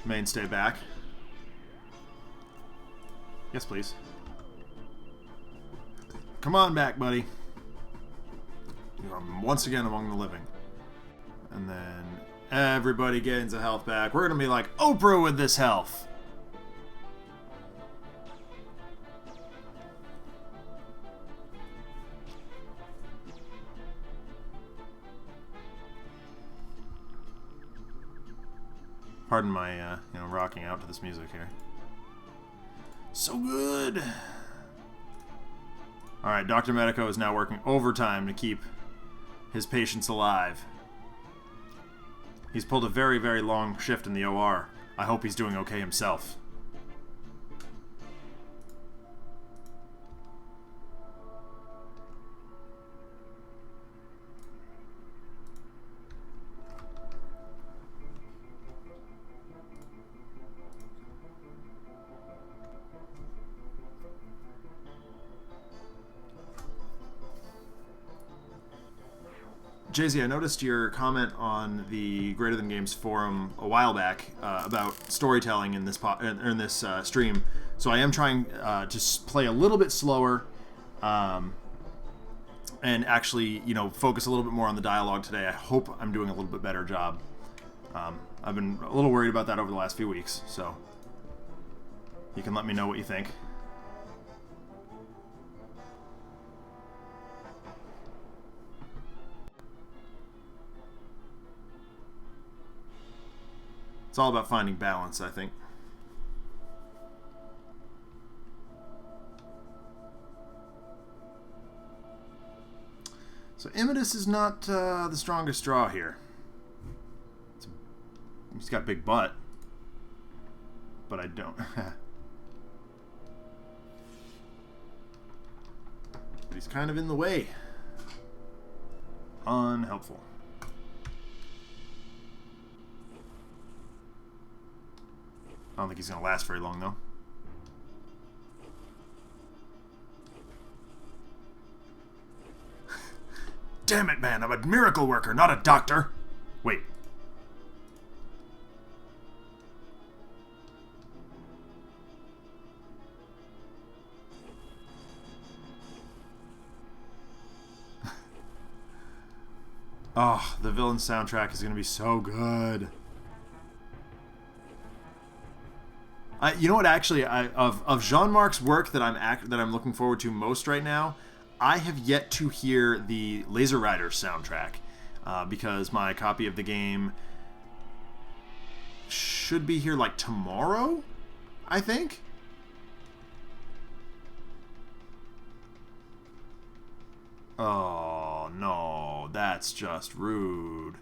Mainstay back. Yes, please. Come on back, buddy. You're once again among the living. And then everybody gains a health back. We're going to be like Oprah with this health. Pardon my, rocking out to this music here. So good! Alright, Dr. Medico is now working overtime to keep his patients alive. He's pulled a very, very long shift in the OR. I hope he's doing okay himself. Jay-Z, I noticed your comment on the Greater Than Games forum a while back about storytelling in this stream. So I am trying to play a little bit slower and actually, focus a little bit more on the dialogue today. I hope I'm doing a little bit better job. I've been a little worried about that over the last few weeks, so you can let me know what you think. It's all about finding balance, I think. So Imidus is not the strongest draw here. He's got a big butt, but I don't. But he's kind of in the way. Unhelpful. I don't think he's going to last very long, though. Damn it, man. I'm a miracle worker, not a doctor. Wait. Oh, the villain soundtrack is going to be so good. You know what? Actually, of Jean-Marc's work that I'm looking forward to most right now, I have yet to hear the Laser Riders soundtrack because my copy of the game should be here like tomorrow, I think. Oh, no. That's just rude.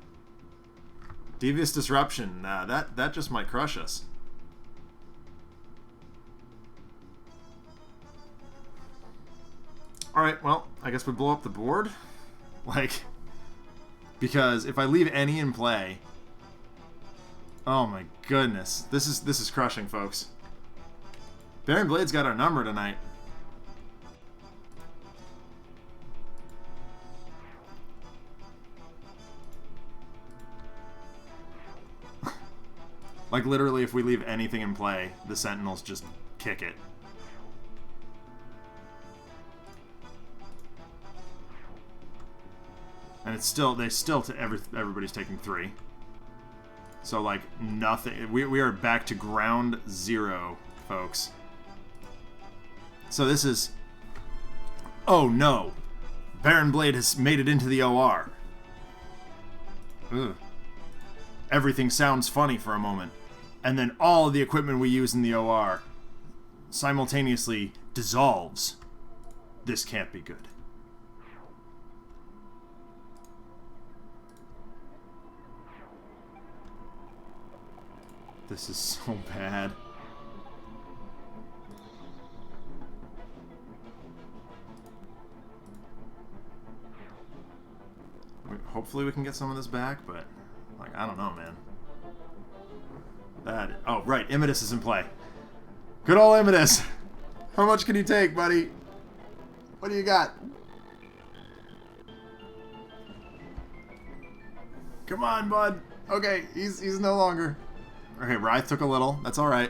Devious Disruption. That just might crush us. Alright, well, I guess we blow up the board. Like, because if I leave any in play... Oh my goodness. This is crushing, folks. Baron Blade's got our number tonight. Like, literally, if we leave anything in play, the Sentinels just kick it. And it's still, everybody's taking 3. So, like, nothing. We are back to ground 0, folks. So this is... Oh, no. Baron Blade has made it into the OR. Ugh. Everything sounds funny for a moment. And then all of the equipment we use in the OR simultaneously dissolves. This can't be good. This is so bad. Hopefully we can get some of this back, but like, I don't know, man. Oh, right, Impetus is in play. Good old Impetus. How much can you take, buddy? What do you got? Come on, bud. Okay, he's no longer. Okay, Wraith took a little. That's all right.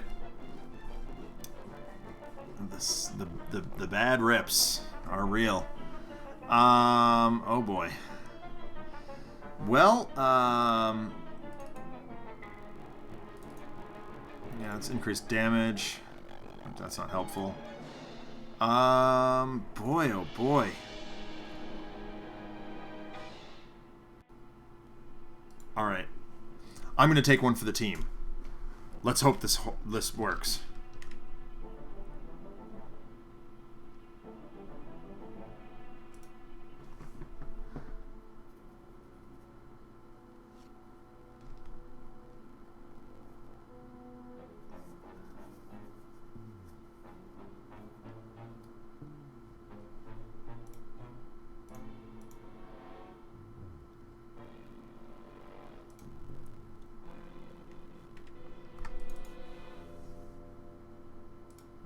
The bad rips are real. Oh boy. Well, yeah, it's increased damage. That's not helpful. Boy, oh boy. All right. I'm going to take one for the team. Let's hope this works.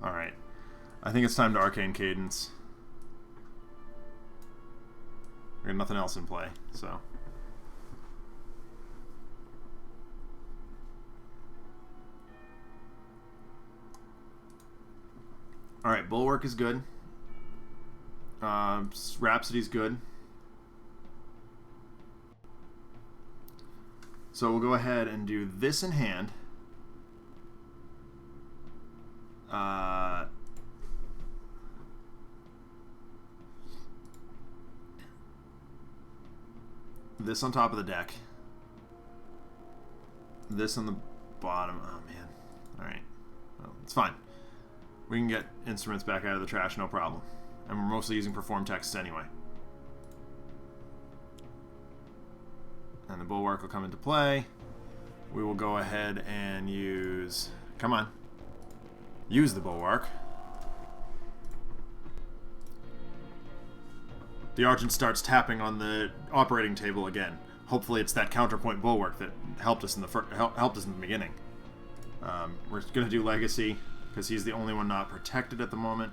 Alright. I think it's time to Arcane Cadence. We got nothing else in play, so. Alright, Bulwark is good. Rhapsody's good. So we'll go ahead and do this in hand. This on top of the deck. This on the bottom. Oh, man. Alright. Well, it's fine. We can get instruments back out of the trash, no problem. And we're mostly using perform texts anyway. And the Bulwark will come into play. We will go ahead and use... Come on. Use the Bulwark. The Argent starts tapping on the operating table again. Hopefully it's that counterpoint Bulwark that helped us in the beginning. We're going to do Legacy, because he's the only one not protected at the moment.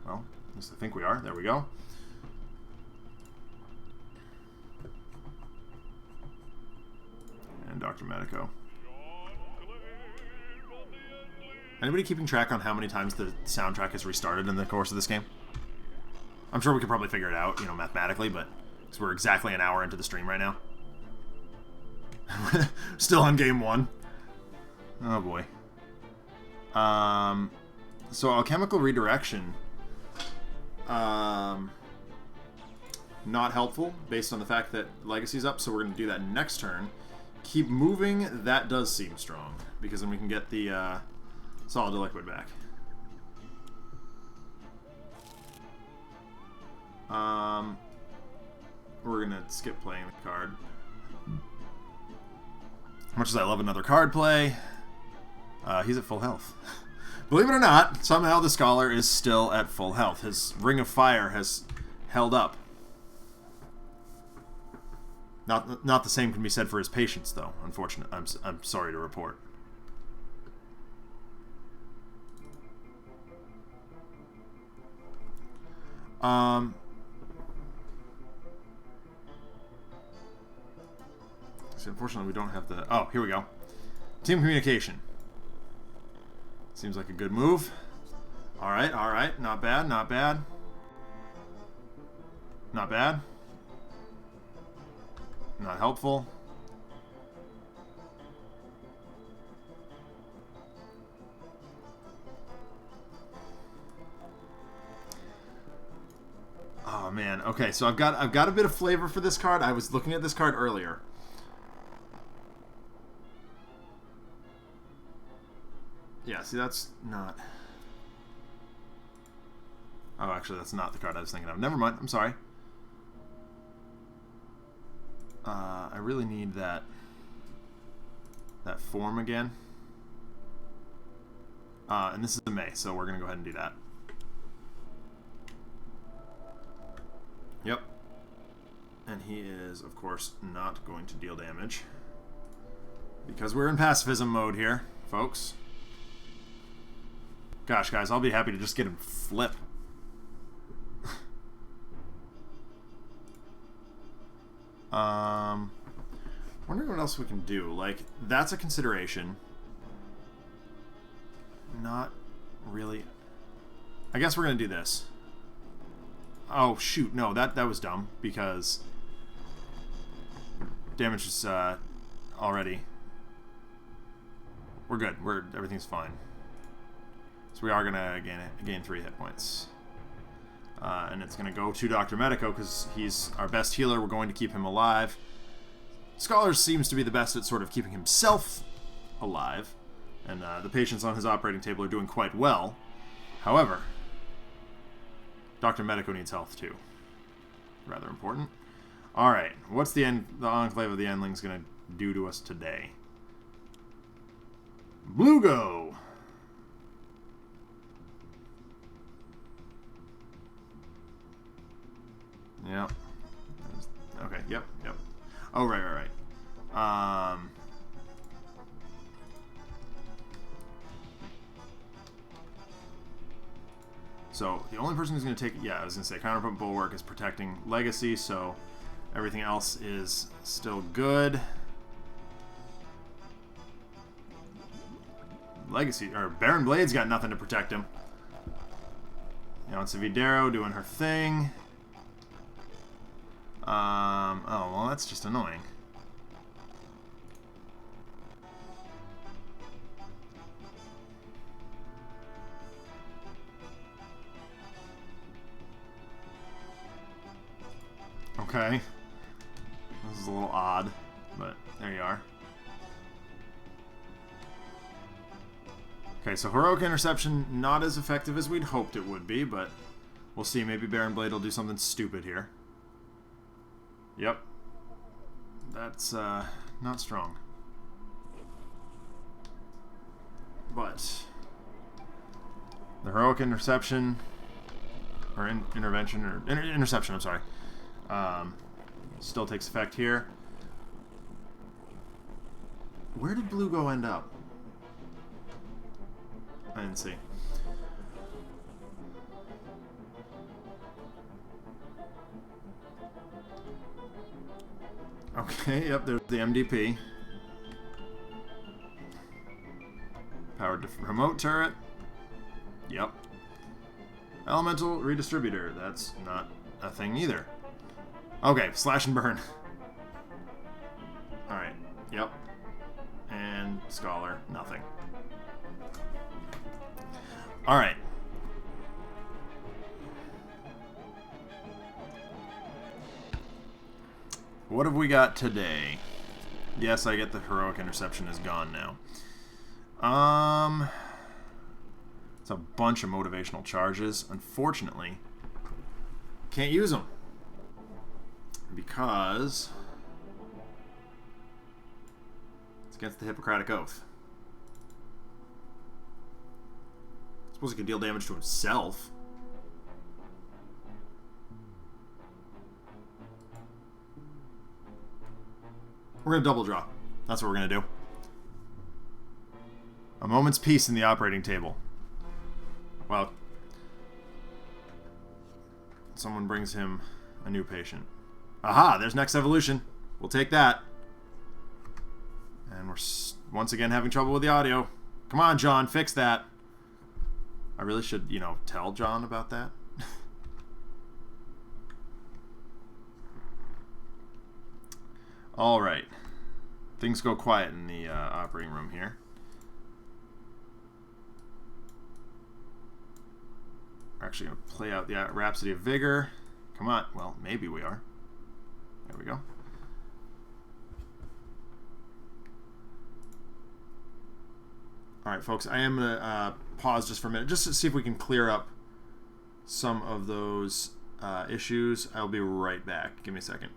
Well, at least I think we are. There we go. And Dr. Medico. Anybody keeping track on how many times the soundtrack has restarted in the course of this game? I'm sure we could probably figure it out, you know, mathematically, but because we're exactly an hour into the stream right now. Still on game 1. Oh boy. So Alchemical Redirection. Not helpful based on the fact that Legacy's up, so we're going to do that next turn. Keep moving, that does seem strong, because then we can get the Solid to Liquid back. We're gonna skip playing the card. Much as I love another card play, he's at full health. Believe it or not, somehow the Scholar is still at full health. His Ring of Fire has held up. Not the same can be said for his patience, though. Unfortunately, I'm sorry to report. So unfortunately, we don't have the... Oh, here we go. Team communication. Seems like a good move. All right, all right. Not bad, not bad. Not bad. Not helpful. Oh man. Okay, so I've got a bit of flavor for this card. I was looking at this card earlier. Yeah, see, that's not... Oh, actually, that's not the card I was thinking of. Never mind. I'm sorry. I really need that form again. And this is a May, so we're going to go ahead and do that. Yep. And he is, of course, not going to deal damage. Because we're in pacifism mode here, folks. Gosh, guys, I'll be happy to just get him flip. Wondering what else we can do. Like, that's a consideration. Not really. I guess we're gonna do this. Oh shoot, no, that was dumb because damage is already. We're good. Everything's fine. So we are gonna gain 3 hit points. And it's going to go to Dr. Medico because he's our best healer. We're going to keep him alive. Scholar seems to be the best at sort of keeping himself alive. And the patients on his operating table are doing quite well. However, Dr. Medico needs health too. Rather important. Alright, what's the Enclave of the Endlings going to do to us today? Blugo! Yep. Okay, yep. Oh, right. So, the only person who's going to take... Yeah, I was going to say, Counterpoint Bulwark is protecting Legacy, so everything else is still good. Legacy... Or Baron Blade's got nothing to protect him. You know, it's Videro doing her thing. Oh, well, that's just annoying. Okay. This is a little odd, but there you are. Okay, so Heroic Interception, not as effective as we'd hoped it would be, but we'll see. Maybe Baron Blade will do something stupid here. Yep. That's not strong. But the Heroic Interception, or Intervention, or Interception, I'm sorry, still takes effect here. Where did Blugo end up? I didn't see. Okay, yep, there's the MDP. Powered remote turret. Yep. Elemental redistributor. That's not a thing either. Okay, slash and burn. Alright, yep. And Scholar, nothing. Alright. What have we got today? Yes, I get the Heroic Interception is gone now. It's a bunch of motivational charges. Unfortunately, Can't use them. Because it's against the Hippocratic Oath. I suppose he can deal damage to himself. We're going to double draw. That's what we're going to do. A moment's peace in the operating table. Well, someone brings him a new patient. Aha, there's next evolution. We'll take that. And we're once again having trouble with the audio. Come on, John, fix that. I really should, you know, tell John about that. All right. Things go quiet in the operating room here. We're actually going to play out the Rhapsody of Vigor. Come on. Well, maybe we are. There we go. All right, folks. I am going to pause just for a minute, just to see if we can clear up some of those issues. I'll be right back. Give me a second.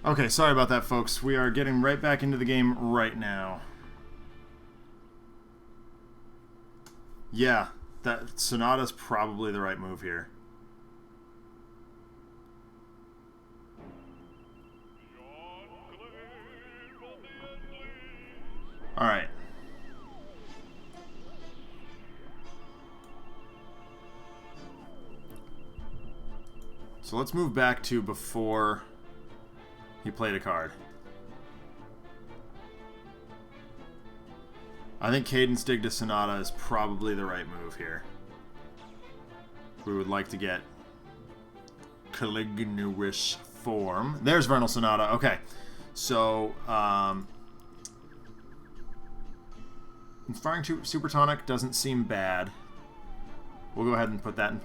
Okay, sorry about that, folks. We are getting right back into the game right now. Yeah, that Sonata's probably the right move here. Alright. So let's move back to before he played a card. I think Cadence Dig to Sonata is probably the right move here. We would like to get Calignuous form. There's Vernal Sonata. Okay. So, Inspiring Supertonic doesn't seem bad. We'll go ahead and put that in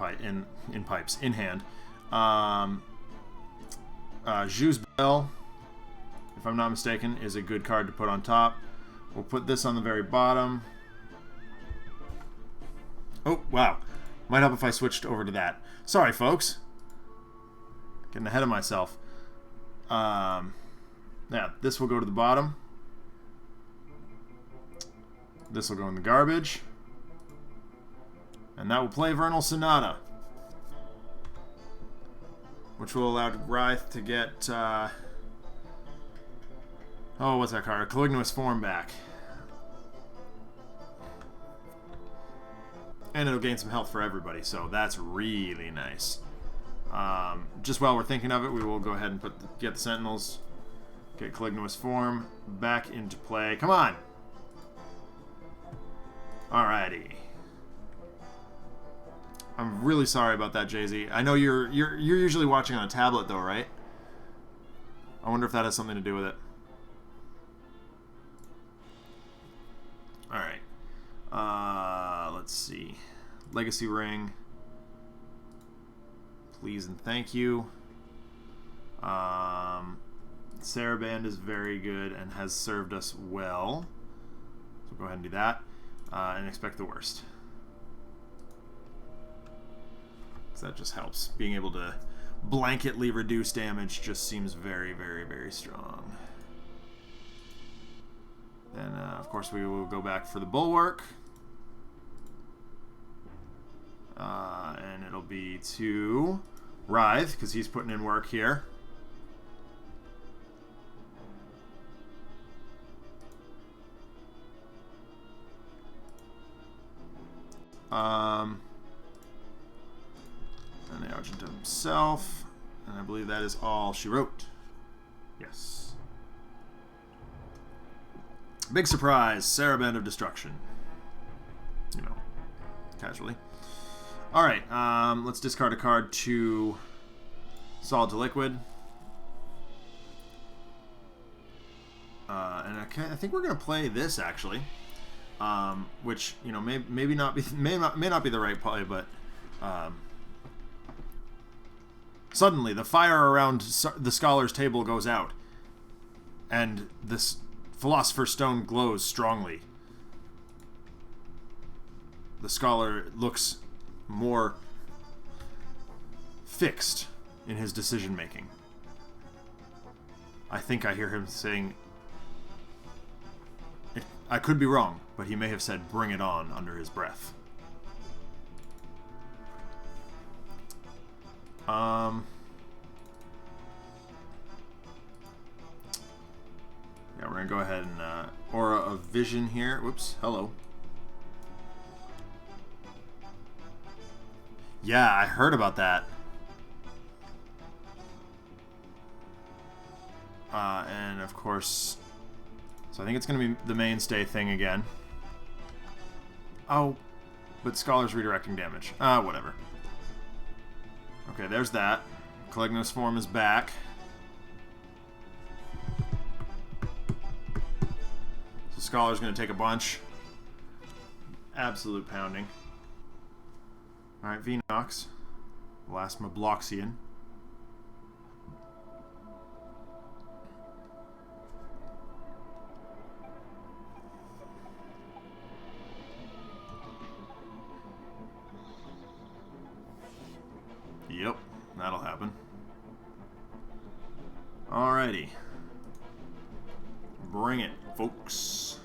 hand. Jus Bell, if I'm not mistaken, is a good card to put on top. We'll put this on the very bottom. Oh, wow. Might help if I switched over to that. Sorry, folks. Getting ahead of myself. Yeah, this will go to the bottom. This will go in the garbage. And that will play Vernal Sonata. Which will allow Wraith to get... oh, what's that card? Calignuous Form back. And it'll gain some health for everybody, so that's really nice. Just while we're thinking of it, we will go ahead and get the Sentinels, get Calignuous Form back into play. Come on! Alrighty. I'm really sorry about that, Jay-Z. I know you're usually watching on a tablet, though, right? I wonder if that has something to do with it. Alright. Let's see. Legacy Ring. Please and thank you. Saraband is very good and has served us well. So go ahead and do that. And expect the worst. So that just helps. Being able to blanketly reduce damage just seems very, very, very strong. Then, of course, we will go back for the Bulwark. And it'll be to Writhe, because he's putting in work here. And the Argent himself. And I believe that is all she wrote. Yes. Big surprise, Saraband of Destruction. You know, casually. Alright, let's discard a card to Solid to Liquid. And I think we're going to play this, actually. Which, you know, may not be the right play, but suddenly the fire around the Scholar's table goes out. And this Philosopher's Stone glows strongly. The Scholar looks more fixed in his decision making. I think I hear him saying, I could be wrong, but he may have said "bring it on" under his breath. Yeah, we're gonna go ahead and Aura of Vision here. Whoops, hello. Yeah, I heard about that. And of course, so I think it's going to be the mainstay thing again. Oh, but Scholar's redirecting damage. Whatever. Okay, there's that. Calignuous Form is back. So Scholar's going to take a bunch. Absolute pounding. Alright, Venox. Last Mabloxian. Yep, that'll happen. Alrighty. Bring it, folks.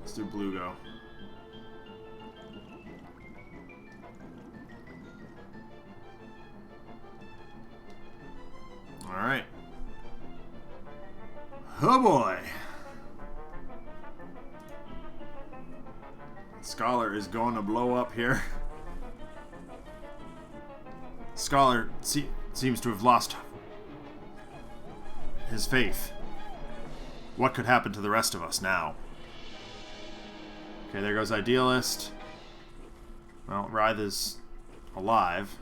Let's do blue go. Alright. Oh boy! Scholar is going to blow up here. Scholar seems to have lost his faith. What could happen to the rest of us now? Okay, there goes Idealist. Well, Writhe is alive.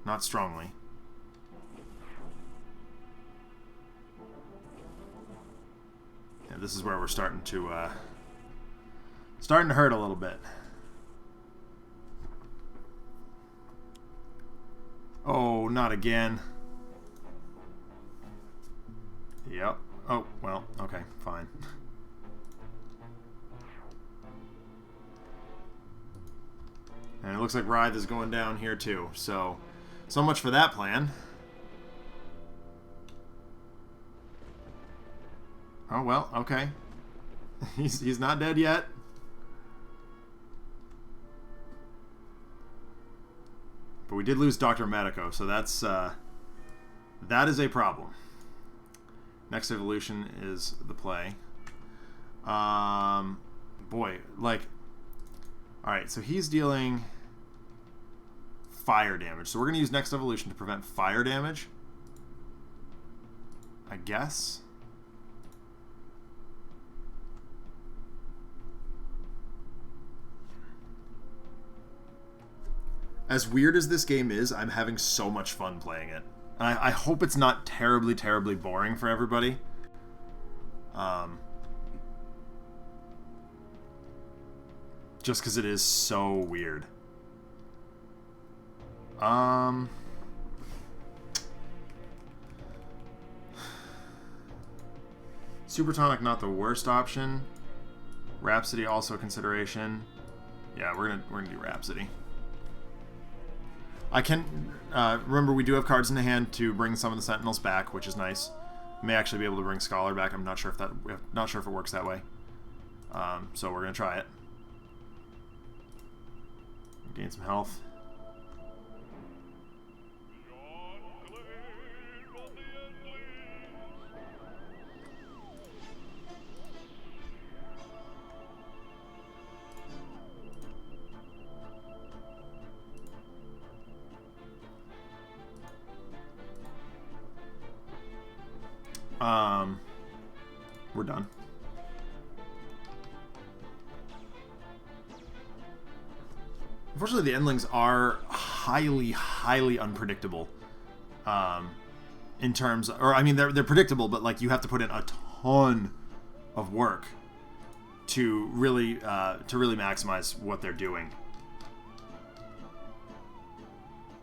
Not strongly. Yeah, this is where we're starting to hurt a little bit. Oh, No, not again. Yep. Oh, well, okay, fine. And it looks like Writhe is going down here too, so much for that plan. Oh, well, okay. He's not dead yet. But we did lose Dr. Medico, so that's that is a problem. Next evolution is the play. Boy, like, all right, so he's dealing fire damage. So we're gonna use next evolution to prevent fire damage, I guess. As weird as this game is, I'm having so much fun playing it. I hope it's not terribly, terribly boring for everybody. Just because it is so weird. Supertonic, not the worst option. Rhapsody, also a consideration. Yeah, we're gonna do Rhapsody. I can remember we do have cards in the hand to bring some of the Sentinels back, which is nice. May actually be able to bring Scholar back. I'm not sure if it works that way. So we're gonna try it. Gain some health. We're done. Unfortunately, the Endlings are highly, highly unpredictable. In terms, or I mean, they're predictable, but like you have to put in a ton of work to really maximize what they're doing.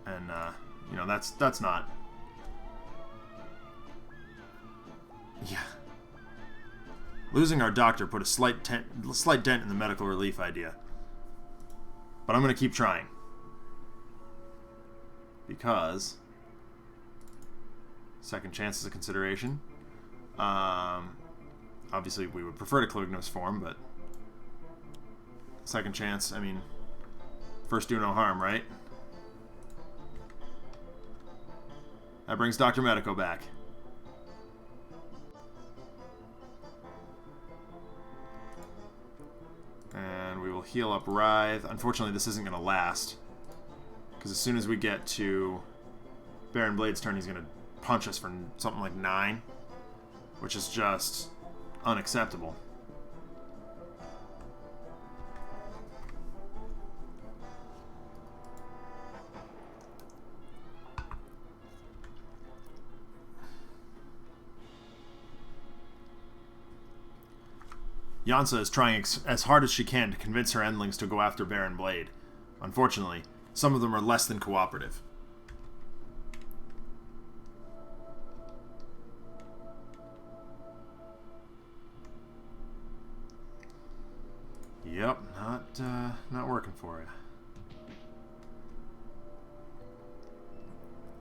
And you know, that's not. Yeah. Losing our doctor put a slight dent in the medical relief idea. But I'm going to keep trying. Because second chance is a consideration. Obviously, we would prefer to Calignos form, but second chance, I mean, first do no harm, right? That brings Dr. Medico back. And we will heal up Writhe. Unfortunately, this isn't going to last. Because as soon as we get to Baron Blade's turn, he's going to punch us for something like 9. Which is just unacceptable. Yansa is trying as hard as she can to convince her Endlings to go after Baron Blade. Unfortunately, some of them are less than cooperative. Yep, not working for you.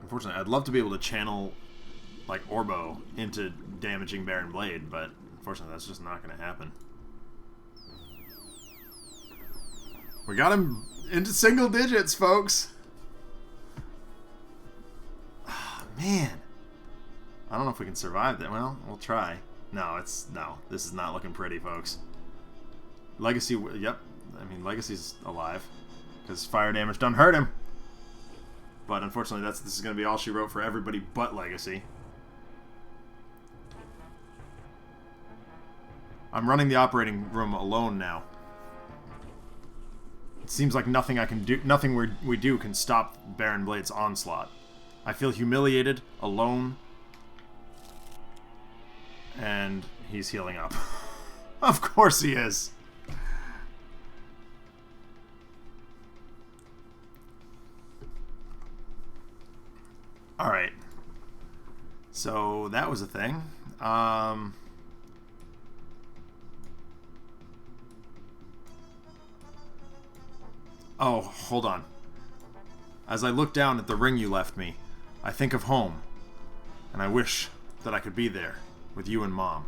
Unfortunately, I'd love to be able to channel like Orbo into damaging Baron Blade, but unfortunately that's just not going to happen. We got him into single digits, folks. Oh, man. I don't know if we can survive that. Well, we'll try. No, this is not looking pretty, folks. Legacy, yep. I mean, Legacy's alive. Because fire damage doesn't hurt him. But unfortunately, this is going to be all she wrote for everybody but Legacy. I'm running the operating room alone now. It seems like nothing we do can stop Baron Blade's onslaught. I feel humiliated, alone, and he's healing up. Of course he is. So that was a thing. Oh, hold on. As I look down at the ring you left me, I think of home, and I wish that I could be there with you and Mom.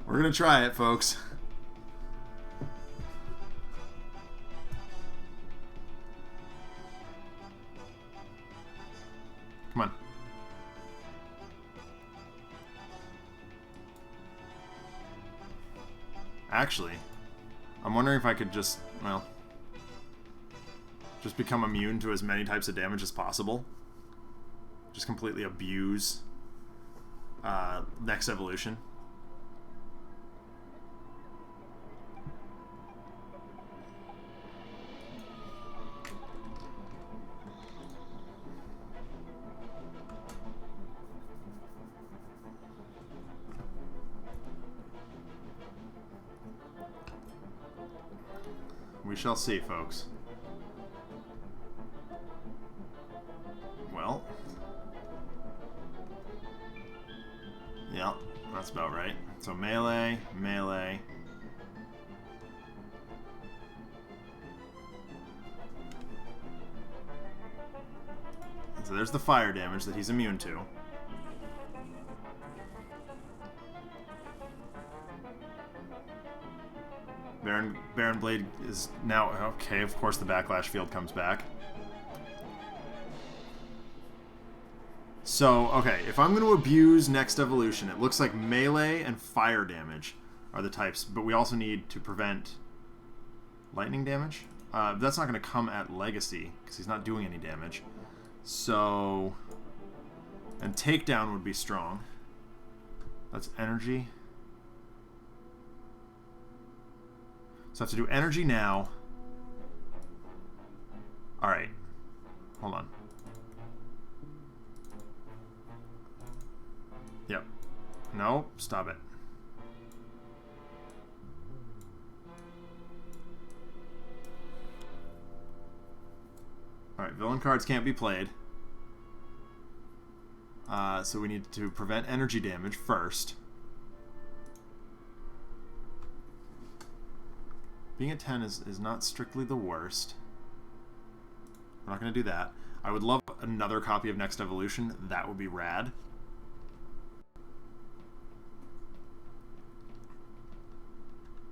We're gonna try it, folks. Come on. Actually, I'm wondering if I could just, well, just become immune to as many types of damage as possible. Just completely abuse next evolution. We shall see, folks. Well. Yeah, that's about right. So melee, melee. So there's the fire damage that he's immune to. Baron Blade is now... Okay, of course the backlash field comes back. So, okay, if I'm going to abuse next evolution, it looks like melee and fire damage are the types, but we also need to prevent lightning damage. That's not going to come at Legacy, because he's not doing any damage. So... And takedown would be strong. That's energy. So I have to do energy now. Alright. Hold on. Yep. No, stop it. Alright, villain cards can't be played. So we need to prevent energy damage first. Being at 10 is not strictly the worst. We're not going to do that. I would love another copy of Next Evolution. That would be rad.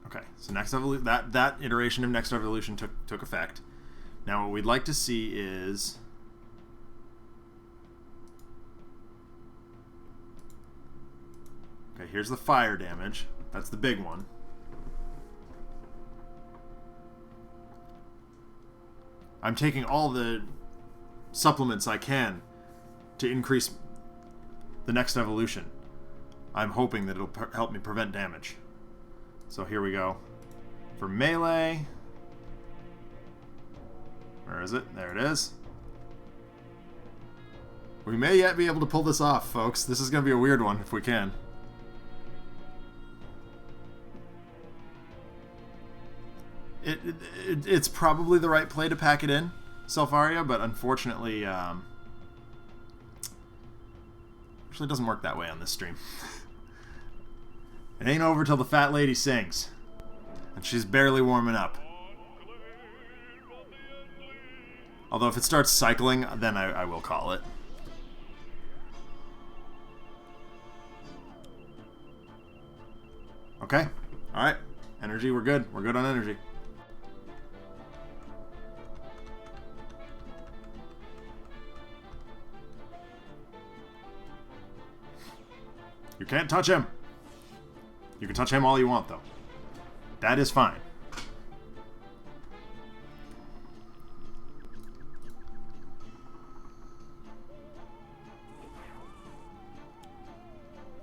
Okay, so Next Evolution, that iteration of Next Evolution took effect. Now what we'd like to see is... Okay, here's the fire damage. That's the big one. I'm taking all the supplements I can to increase the next evolution. I'm hoping that it'll help me prevent damage. So here we go. For melee... Where is it? There it is. We may yet be able to pull this off, folks. This is going to be a weird one, if we can. It's probably the right play to pack it in, Selfaria, but unfortunately, actually it doesn't work that way on this stream. It ain't over till the fat lady sings, and she's barely warming up. Although if it starts cycling, then I will call it. Okay, all right, energy, we're good. We're good on energy. You can't touch him. You can touch him all you want, though. That is fine.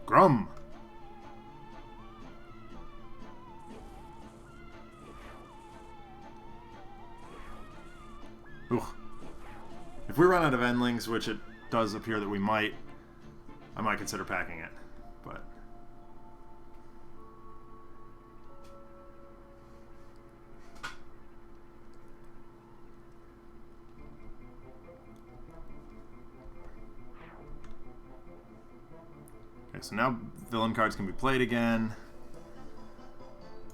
Grum. Ooh. If we run out of Endlings, which it does appear that we might, I might consider packing it. But okay, so now villain cards can be played again.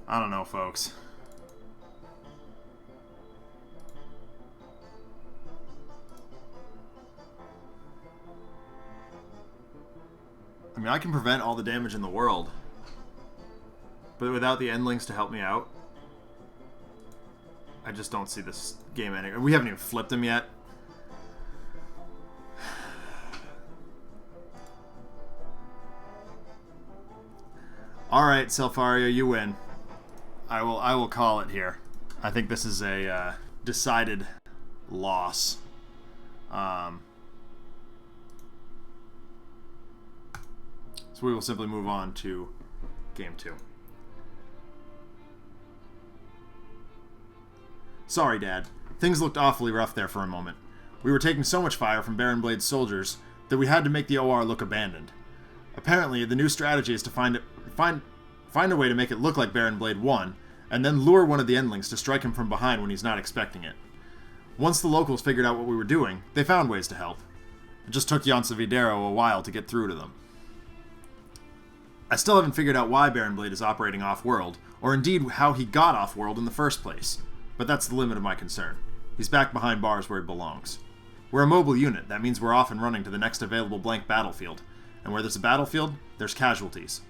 I don't know, folks. I mean, I can prevent all the damage in the world, but without the Endlings to help me out, I just don't see this game ending. We haven't even flipped them yet. All right, Selfaria, you win. I will call it here. I think this is a decided loss. So we will simply move on to game 2. Sorry, Dad. Things looked awfully rough there for a moment. We were taking so much fire from Baron Blade's soldiers that we had to make the OR look abandoned. Apparently, the new strategy is to find a way to make it look like Baron Blade won, and then lure one of the Endlings to strike him from behind when he's not expecting it. Once the locals figured out what we were doing, they found ways to help. It just took Yonsa Videro a while to get through to them. I still haven't figured out why Baron Blade is operating off-world, or indeed how he got off-world in the first place, but that's the limit of my concern. He's back behind bars where he belongs. We're a mobile unit, that means we're off and running to the next available blank battlefield, and where there's a battlefield, there's casualties.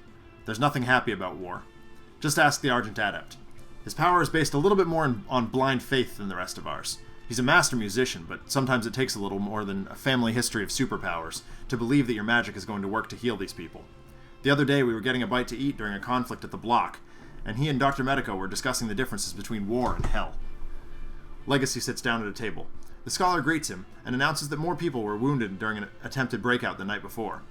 There's nothing happy about war. Just ask the Argent Adept. His power is based a little bit more on blind faith than the rest of ours. He's a master musician, but sometimes it takes a little more than a family history of superpowers to believe that your magic is going to work to heal these people. The other day we were getting a bite to eat during a conflict at the block, and he and Dr. Medico were discussing the differences between war and hell. Legacy sits down at a table. The scholar greets him and announces that more people were wounded during an attempted breakout the night before.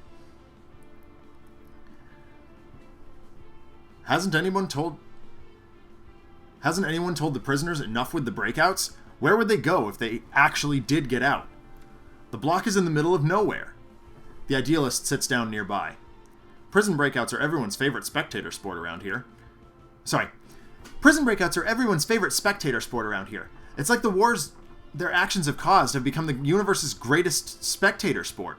Hasn't anyone told the prisoners enough with the breakouts? Where would they go if they actually did get out? The block is in the middle of nowhere. The idealist sits down nearby. Prison breakouts are everyone's favorite spectator sport around here. Prison breakouts are everyone's favorite spectator sport around here. It's like the wars their actions have caused have become the universe's greatest spectator sport.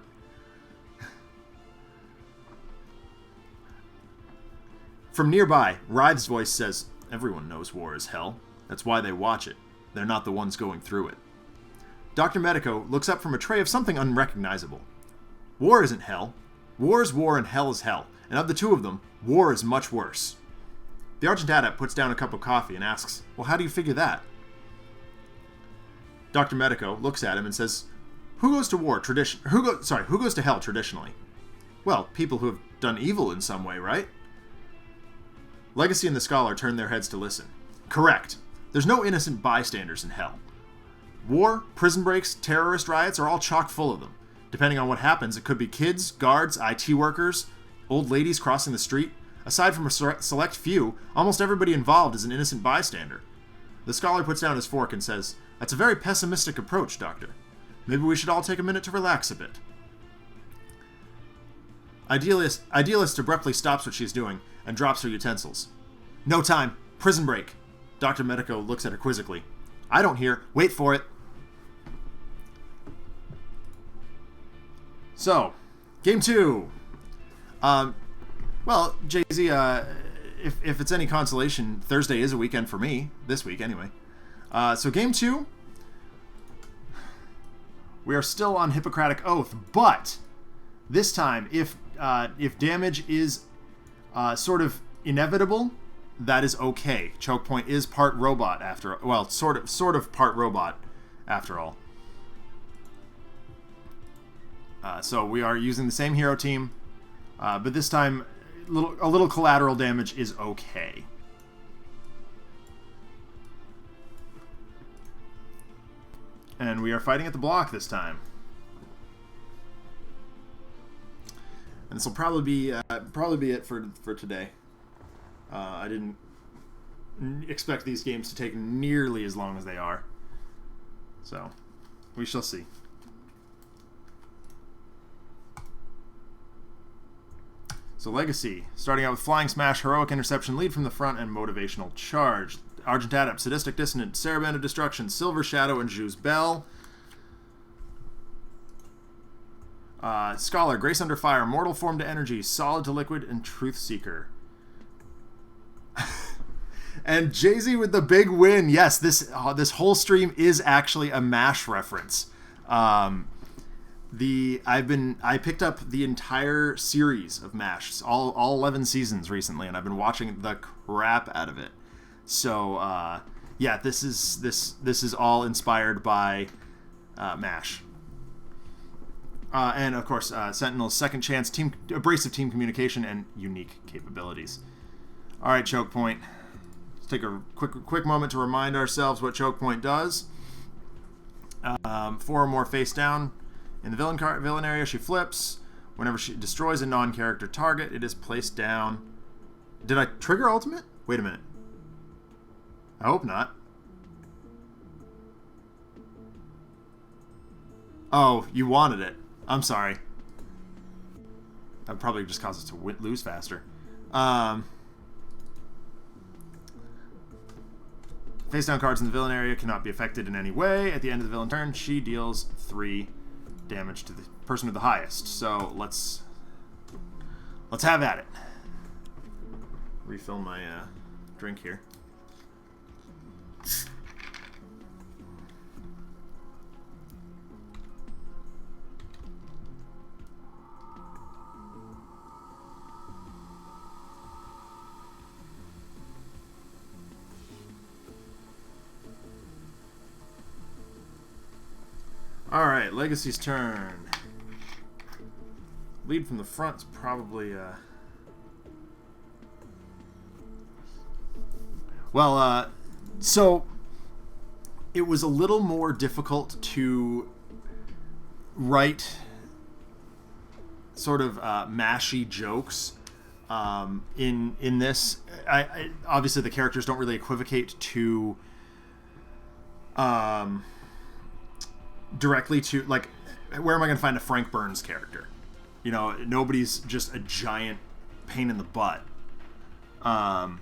From nearby, Writhe's voice says, "Everyone knows war is hell. That's why they watch it. They're not the ones going through it." Dr. Medico looks up from a tray of something unrecognizable. War isn't hell. War is war and hell is hell. And of the two of them, war is much worse. The Argent Adept puts down a cup of coffee and asks, "Well, how do you figure that?" Dr. Medico looks at him and says, Who goes to hell traditionally? Well, people who have done evil in some way, right? Legacy and the Scholar turn their heads to listen. Correct. There's no innocent bystanders in hell. War, prison breaks, terrorist riots are all chock full of them. Depending on what happens, it could be kids, guards, IT workers, old ladies crossing the street. Aside from a select few, almost everybody involved is an innocent bystander. The Scholar puts down his fork and says, "That's a very pessimistic approach, Doctor. Maybe we should all take a minute to relax a bit." Idealist abruptly stops what she's doing and drops her utensils. "No time. Prison break." Dr. Medico looks at her quizzically. "I don't hear. Wait for it." So, game 2. Well, Jay-Z, if it's any consolation, Thursday is a weekend for me. This week, anyway. So game 2, we are still on Hippocratic Oath, but this time, if damage is sort of inevitable, that is okay. Chokepoint is part robot sort of part robot after all. So we are using the same hero team, but this time a little collateral damage is okay. And we are fighting at the block this time. And this will probably be it for today. I didn't expect these games to take nearly as long as they are. So We shall see. So Legacy, starting out with Flying Smash, Heroic Interception, Lead from the Front, and Motivational Charge. Argent Adept, Sadistic Dissonant, Saraband of Destruction, Silver Shadow, and Juz Bell. Scholar, Grace Under Fire, Mortal Form to Energy, Solid to Liquid, and Truth Seeker. And Jay-Z with the big win. Yes, this whole stream is actually a MASH reference. I picked up the entire series of MASH, all 11 seasons recently, and I've been watching the crap out of it. So yeah, this is all inspired by MASH. And of course, Sentinels, Second Chance, Abrasive Team Communication, and Unique Capabilities. All right, Chokepoint. Let's take a quick moment to remind ourselves what Chokepoint does. 4 or more face down. In the villain area, she flips. Whenever she destroys a non-character target, it is placed down. Did I trigger ultimate? Wait a minute. I hope not. Oh, you wanted it. I'm sorry. That would probably just cause us to lose faster. Face down cards in the villain area cannot be affected in any way. At the end of the villain turn, she deals 3 damage to the person with the highest. So let's have at it. Refill my drink here. Alright, Legacy's turn. Lead from the front's probably, well, so it was a little more difficult to write sort of mashy jokes in this. Obviously the characters don't really equivocate to directly to, like, where am I going to find a Frank Burns character? You know, nobody's just a giant pain in the butt. I'm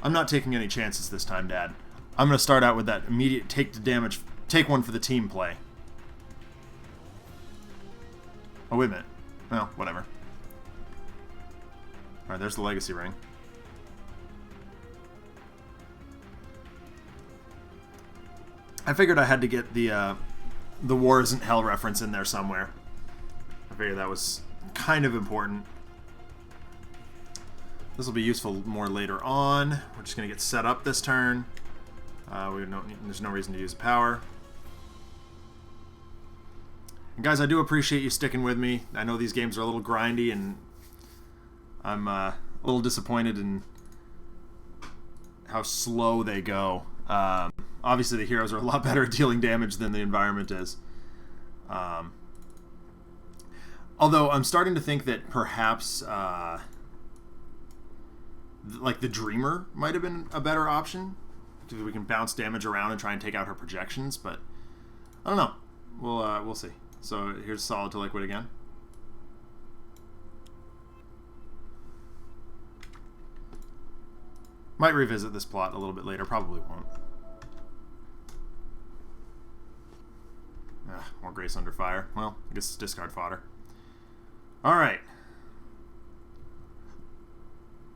not taking any chances this time, Dad. I'm going to start out with that immediate take one for the team play. Oh, wait a minute. Well, whatever. Alright, there's the Legacy ring. I figured I had to get the War Isn't Hell reference in there somewhere. I figured that was kind of important. This will be useful more later on. We're just going to get set up this turn. There's no reason to use power. And guys, I do appreciate you sticking with me. I know these games are a little grindy, and I'm a little disappointed in how slow they go. Obviously, the heroes are a lot better at dealing damage than the environment is. Although, I'm starting to think that perhaps, like, the Dreamer might have been a better option. Because we can bounce damage around and try and take out her projections, but I don't know. We'll see. So here's Solid to Liquid again. Might revisit this plot a little bit later. Probably won't. More Grace Under Fire. Well, I guess it's discard fodder. Alright.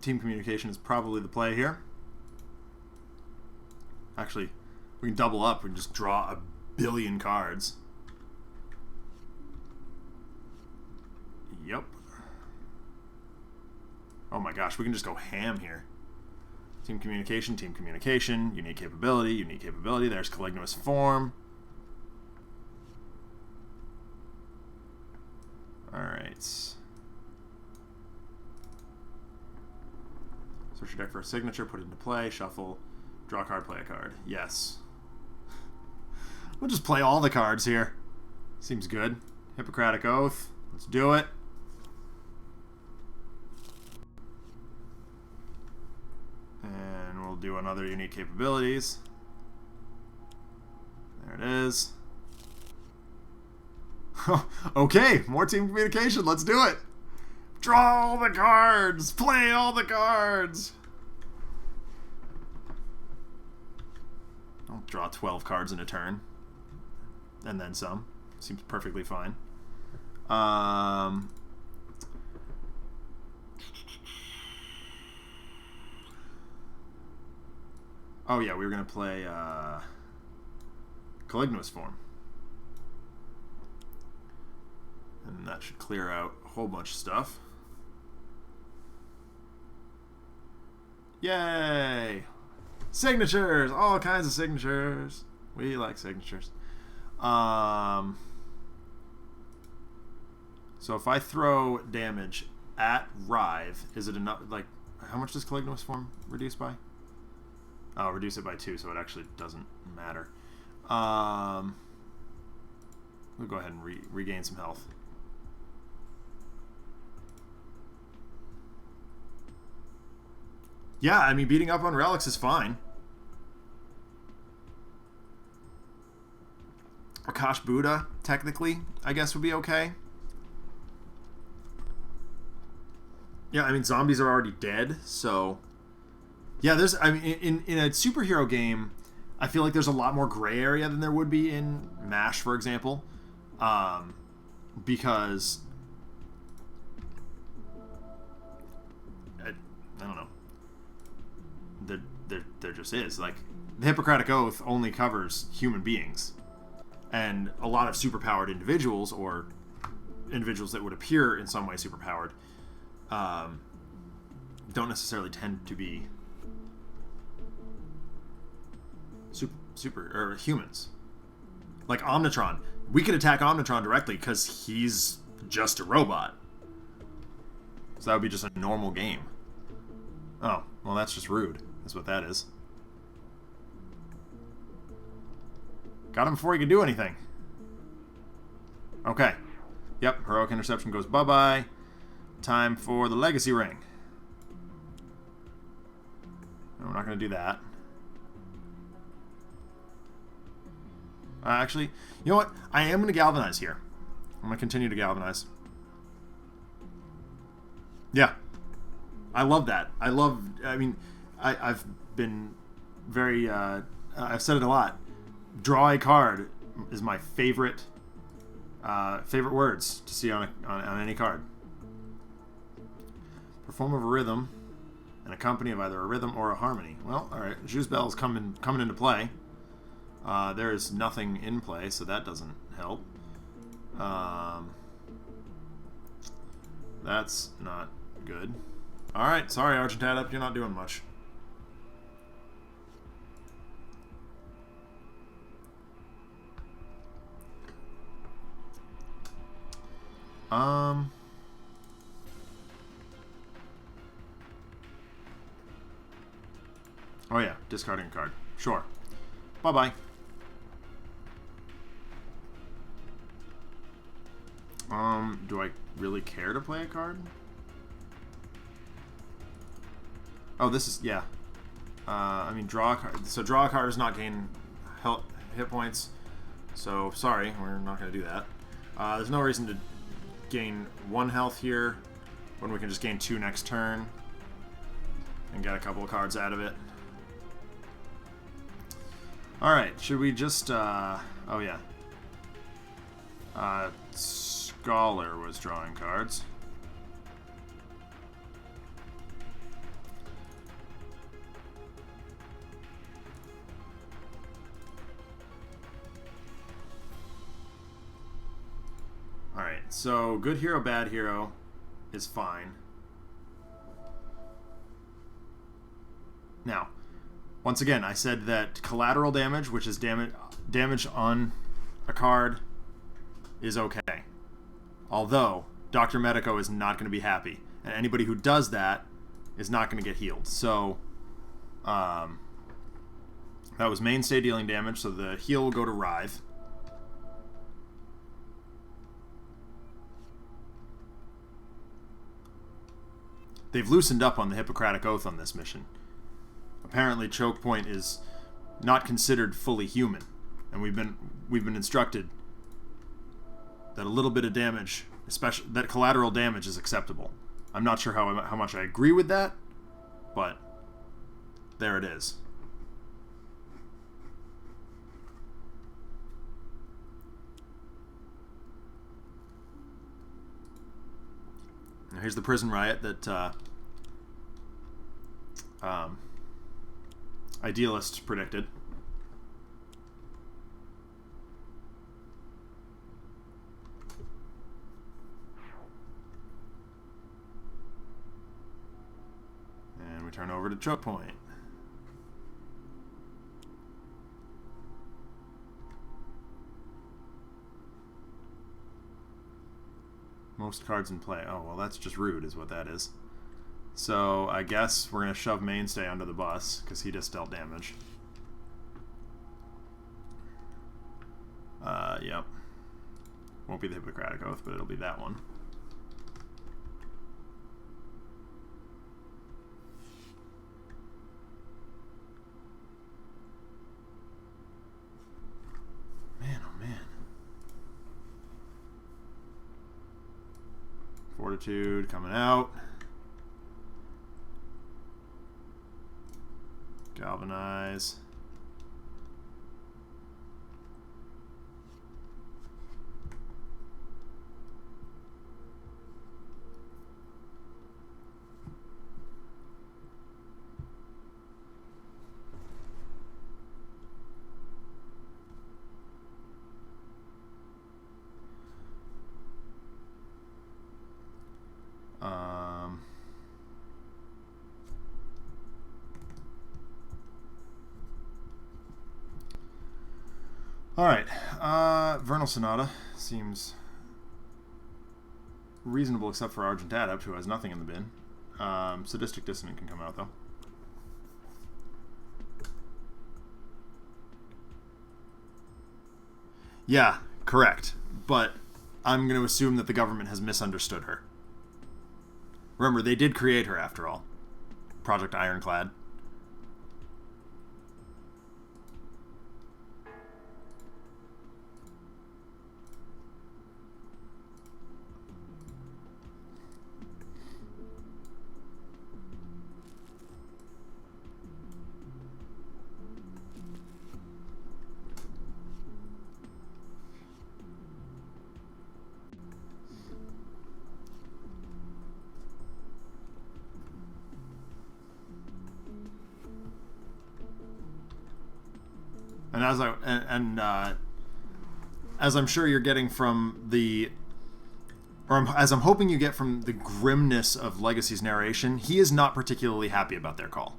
Team Communication is probably the play here. Actually, we can double up. We can just draw a billion cards. Yep. Oh my gosh, we can just go ham here. Team Communication, Unique Capability. There's Caligulous Form. Alright. Search your deck for a signature, put it into play, shuffle, draw a card, play a card. Yes. We'll just play all the cards here. Seems good. Hippocratic Oath. Let's do it. And we'll do another unique capabilities. There it is. Okay, more team communication. Let's do it. Draw all the cards. Play all the cards. I'll draw 12 cards in a turn. And then some. Seems perfectly fine. Oh yeah, we were going to play Calignuous Form. And that should clear out a whole bunch of stuff. Yay! Signatures! All kinds of signatures. We like signatures. So if I throw damage at Rive, is it enough? Like, how much does Calignuous Form reduce by? Oh, reduce it by 2, so it actually doesn't matter. We'll go ahead and regain some health. Yeah, I mean, beating up on relics is fine. Akash Buddha, technically, I guess would be okay. Yeah, I mean, zombies are already dead, so... Yeah, there's... I mean, in a superhero game, I feel like there's a lot more gray area than there would be in MASH, for example. Because... I don't know. There just is. Like, the Hippocratic Oath only covers human beings. And a lot of superpowered individuals, or individuals that would appear in some way superpowered, don't necessarily tend to be super or humans. Like Omnitron. We could attack Omnitron directly because he's just a robot. So that would be just a normal game. Oh, well, that's just rude. That's what that is. Got him before he could do anything. Okay. Yep, Heroic Interception goes bye-bye. Time for the Legacy Ring. No, we're not going to do that. Actually, you know what? I am going to Galvanize here. I'm going to continue to Galvanize. Yeah. I love that. I mean, I've been very, I've said it a lot. Draw a card is my favorite words to see on any card. Perform of a rhythm and accompany of either a rhythm or a harmony. Well, all right. Jus Bell's coming into play. There is nothing in play, so that doesn't help. That's not good. All right. Sorry, Argent Adept. You're not doing much. Oh yeah, discarding a card. Sure. Bye-bye. Do I really care to play a card? Oh, this is, yeah. I mean, draw a card. So draw a card does not gain hit points. So, sorry, we're not going to do that. There's no reason to gain 1 health here when we can just gain 2 next turn and get a couple of cards out of it. Alright, should we just, oh yeah. Scholar was drawing cards. Alright, so good hero, bad hero is fine. Now, once again, I said that collateral damage, which is damage on a card, is okay. Although, Dr. Medico is not going to be happy. And anybody who does that is not going to get healed. So, that was mainstay dealing damage, so the heal will go to Rive. they've loosened up on the Hippocratic Oath on this mission. Apparently, Chokepoint is not considered fully human, and we've been instructed that a little bit of damage, especially that collateral damage, is acceptable. I'm not sure how much I agree with that, but there it is. Now here's the prison riot that Idealist predicted. And we turn over to Chokepoint. Most cards in play. Oh, well, that's just rude, is what that is. So, I guess we're going to shove Mainstay under the bus, because he just dealt damage. Yep. Won't be the Hippocratic Oath, but it'll be that one. Man, oh man. Fortitude coming out. Galvanize. Alright, Vernal Sonata seems reasonable except for Argent Adept, who has nothing in the bin. Sadistic Dissonant can come out, though. Yeah, correct. But I'm going to assume that the government has misunderstood her. Remember, they did create her, after all. Project Ironclad. And as I'm sure you're getting from the, as I'm hoping you get from the grimness of Legacy's narration, he is not particularly happy about their call.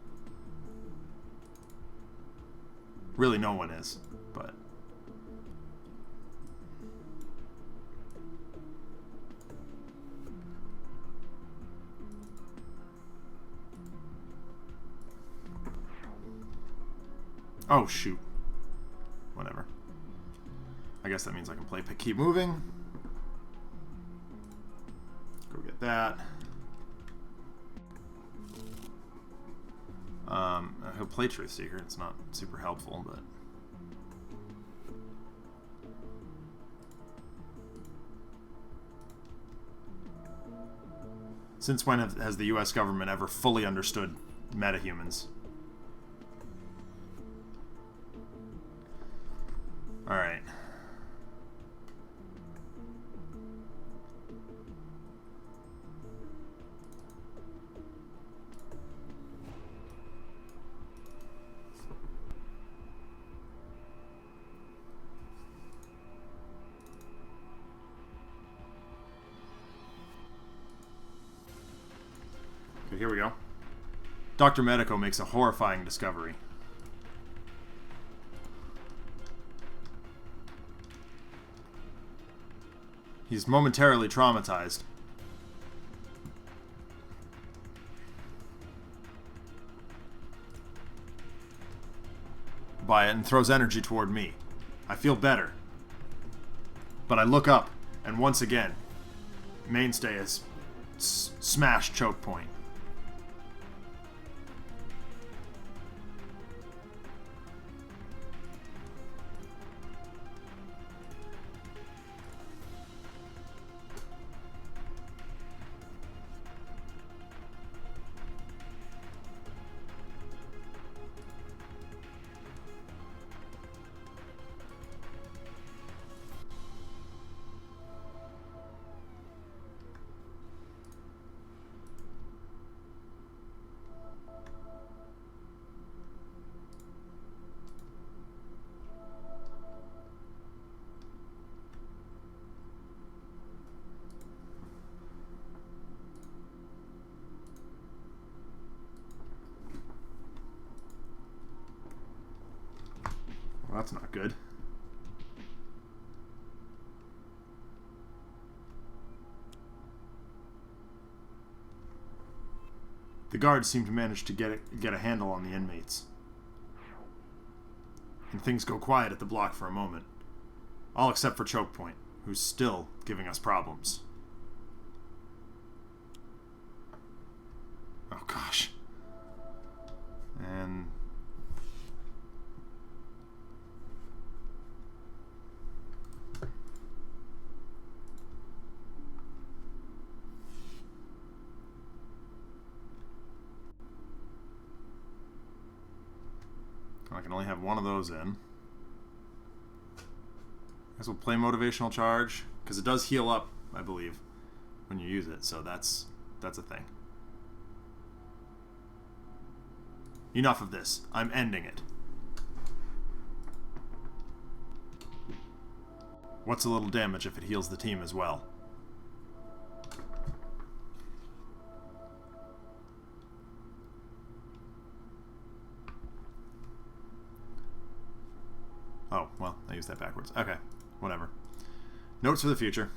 Really, no one is, but. Oh, shoot. Whatever. I guess that means I can play Keep Moving. Go get that. He'll play Truth Seeker. It's not super helpful, but... Since when has the US government ever fully understood metahumans? Alright. Okay, here we go. Dr. Medico makes a horrifying discovery. He's momentarily traumatized by it and throws energy toward me. I feel better. But I look up, and once again, Mainstay has smashed Chokepoint. Well, that's not good. The guards seem to manage to get a handle on the inmates. And things go quiet at the block for a moment. All except for Chokepoint, who's still giving us problems. Oh gosh. And... I can only have one of those in. I guess we'll play Motivational Charge, because it does heal up, I believe, when you use it, so that's a thing. Enough of this. I'm ending it. What's a little damage if it heals the team as well? Oh, well, I used that backwards. Okay, whatever. Notes for the future.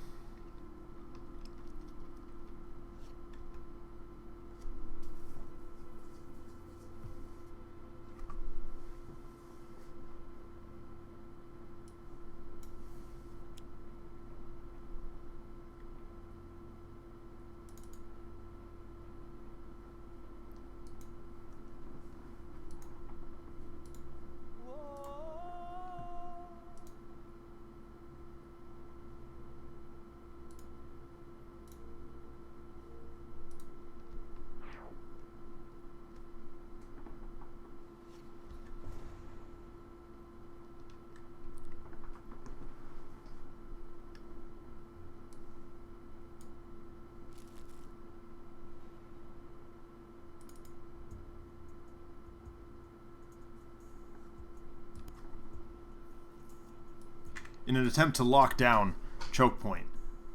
In an attempt to lock down Chokepoint,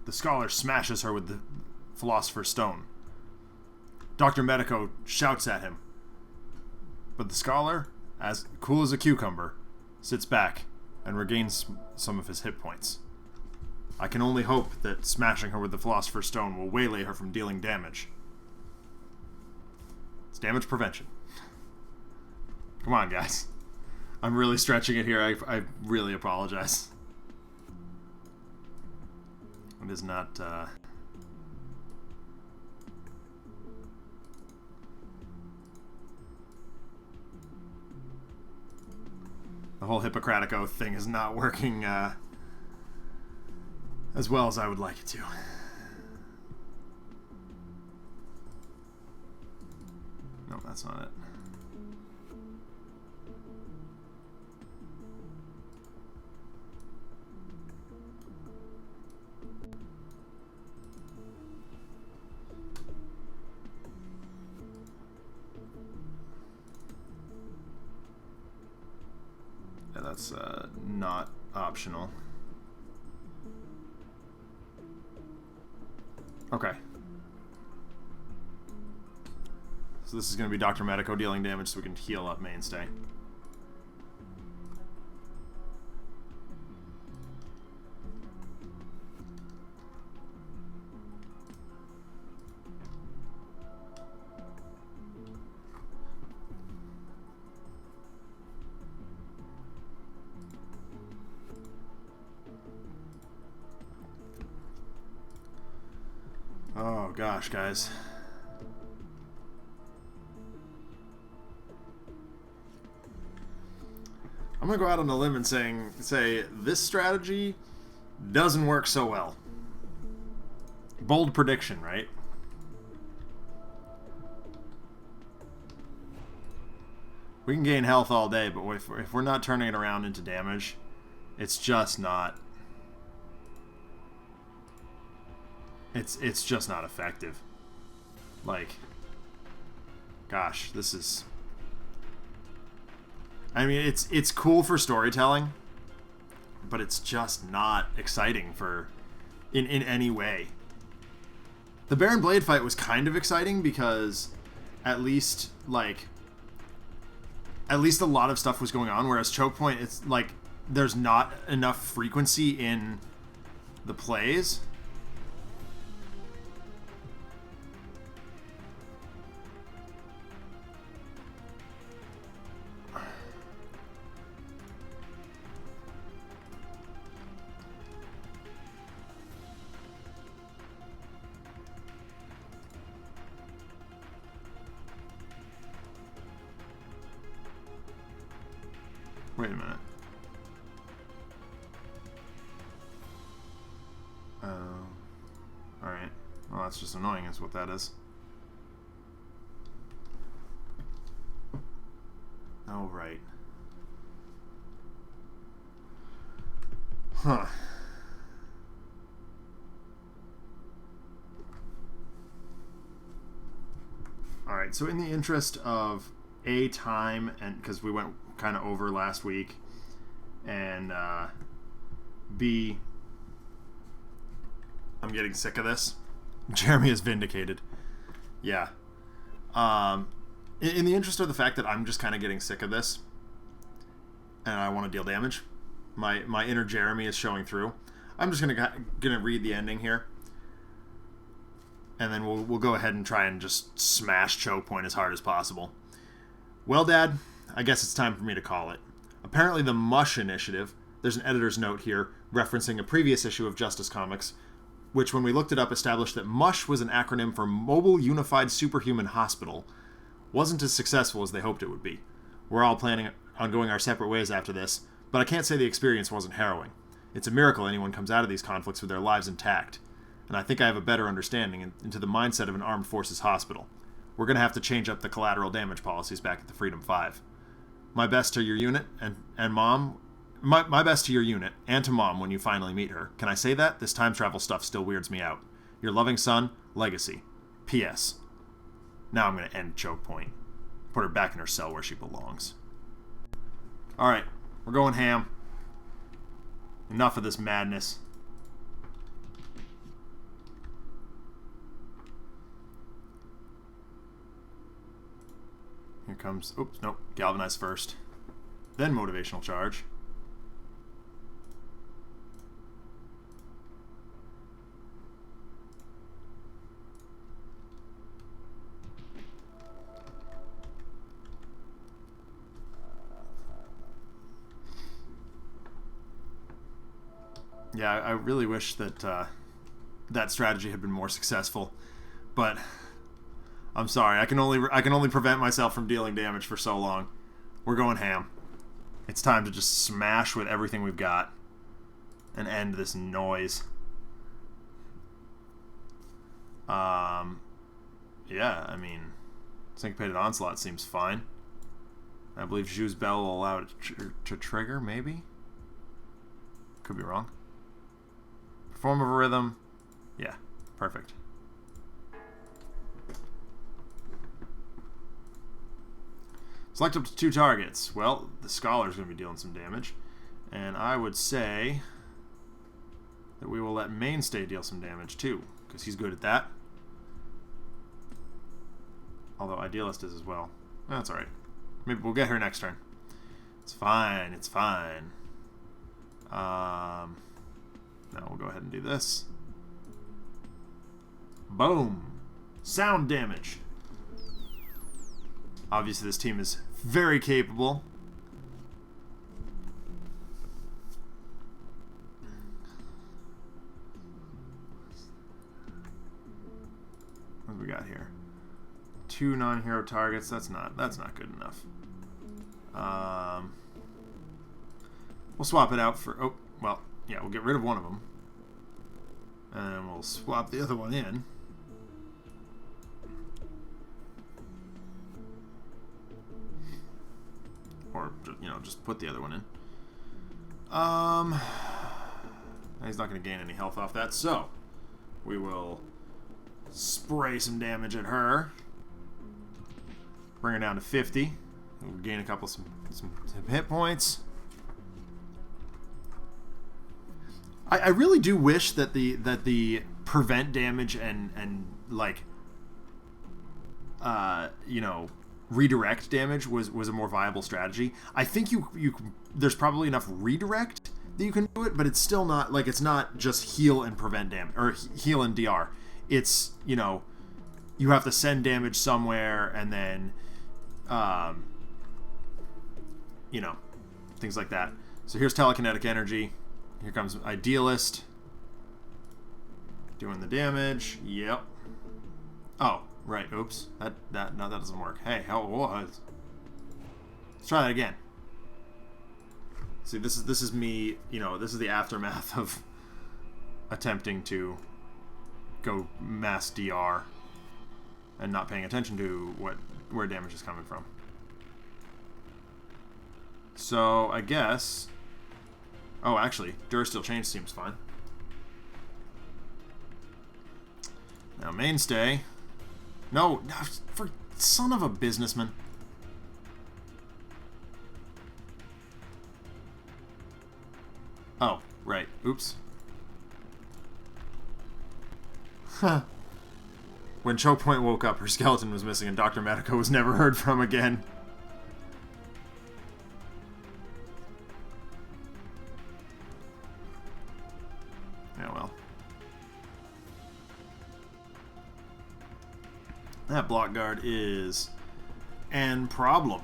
the scholar smashes her with the Philosopher's Stone. Dr. Medico shouts at him, but the scholar, as cool as a cucumber, sits back and regains some of his hit points. I can only hope that smashing her with the Philosopher's Stone will waylay her from dealing damage. It's damage prevention. Come on, guys. I'm really stretching it here. I really apologize. It is not, the whole Hippocratic Oath thing is not working, as well as I would like it to. No, that's not it. That's not optional. Okay. So this is going to be Dr. Medico dealing damage so we can heal up Mainstay. Oh gosh, guys. I'm gonna go out on a limb and say this strategy doesn't work so well. Bold prediction, right? We can gain health all day, but if we're not turning it around into damage, it's just not. It's just not effective. Like, gosh, this is... I mean, it's cool for storytelling, but it's just not exciting for... in any way. The Baron Blade fight was kind of exciting because at least, like... at least a lot of stuff was going on, whereas Chokepoint, it's like there's not enough frequency in the plays. Wait a minute. Alright. Well, that's just annoying is what that is. Oh, right. Huh. Alright, so in the interest of A, time, and because we went kind of over last week, and B, I'm getting sick of this. Jeremy is vindicated. Yeah. In the interest of the fact that I'm just kind of getting sick of this, and I want to deal damage, my inner Jeremy is showing through. I'm just gonna read the ending here, and then we'll go ahead and try and just smash Chokepoint as hard as possible. Well, Dad, I guess it's time for me to call it. Apparently the MUSH initiative, there's an editor's note here referencing a previous issue of Justice Comics, which when we looked it up established that MUSH was an acronym for Mobile Unified Superhuman Hospital, wasn't as successful as they hoped it would be. We're all planning on going our separate ways after this, but I can't say the experience wasn't harrowing. It's a miracle anyone comes out of these conflicts with their lives intact, and I think I have a better understanding into the mindset of an armed forces hospital. We're going to have to change up the collateral damage policies back at the Freedom 5. My best to your unit and Mom. My best to your unit and to Mom when you finally meet her. Can I say that? This time travel stuff still weirds me out. Your loving son, Legacy. P.S. Now I'm going to end Chokepoint. Put her back in her cell where she belongs. Alright, we're going ham. Enough of this madness. Here comes... Oops, nope. Galvanize first. Then Motivational Charge. Yeah, I really wish that that strategy had been more successful, but I'm sorry. I can only prevent myself from dealing damage for so long. We're going ham. It's time to just smash with everything we've got and end this noise. Yeah, I mean, Syncopated Onslaught seems fine. I believe Juice Bell will allow it to trigger, maybe? Could be wrong. Form of a rhythm. Yeah, perfect. Select up to 2 targets. Well, the Scholar's going to be dealing some damage. And I would say that we will let Mainstay deal some damage too, because he's good at that. Although Idealist is as well. That's alright. Maybe we'll get her next turn. It's fine, it's fine. Now we'll go ahead and do this. Boom! Sound damage. Obviously this team is very capable. What do we got here? 2 non-hero targets. That's not good enough. We'll swap it out for... Oh, well, yeah, we'll get rid of one of them. And we'll swap the other one in. Or, you know, just put the other one in. He's not going to gain any health off that, so we will spray some damage at her. Bring her down to 50. We'll gain a couple some hit points. I really do wish that the prevent damage and like you know, redirect damage was a more viable strategy. I think there's probably enough redirect that you can do it, but it's still not like, it's not just heal and prevent damage or heal and DR. It's, you know, you have to send damage somewhere and then you know, things like that. So here's telekinetic energy. Here comes Idealist doing the damage. Yep. Oh, right. Oops. No, that doesn't work. Hey, how was? Let's try that again. See, this is me. You know, this is the aftermath of attempting to go mass DR and not paying attention to where damage is coming from. So I guess. Oh, actually, Durasteel Chain seems fine. Now Mainstay. No, for son of a businessman. Oh, right. Oops. Huh. When Chokepoint woke up, her skeleton was missing and Dr. Medico was never heard from again. Yeah, well. That block guard is an problem.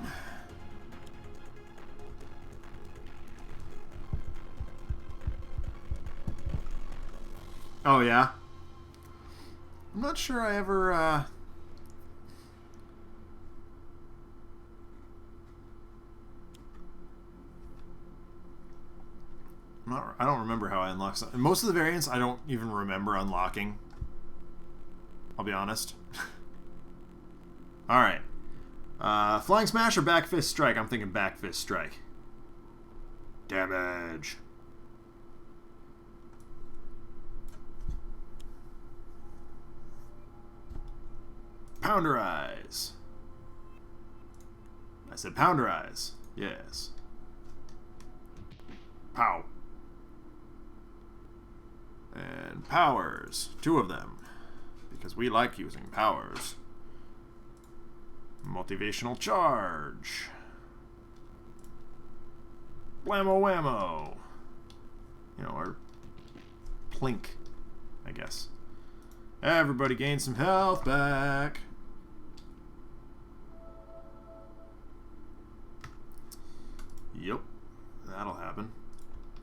Oh, yeah? I'm not sure I ever, I don't remember how I unlock some. Most of the variants I don't even remember unlocking. I'll be honest. Alright. Flying Smash or Back Fist Strike? I'm thinking Back Fist Strike. Damage. Pounderize. I said Pounderize. Yes. Pow. And powers. 2 of them. Because we like using powers. Motivational Charge. Blammo Whammo. You know, or Plink, I guess. Everybody gain some health back. Yep, that'll happen.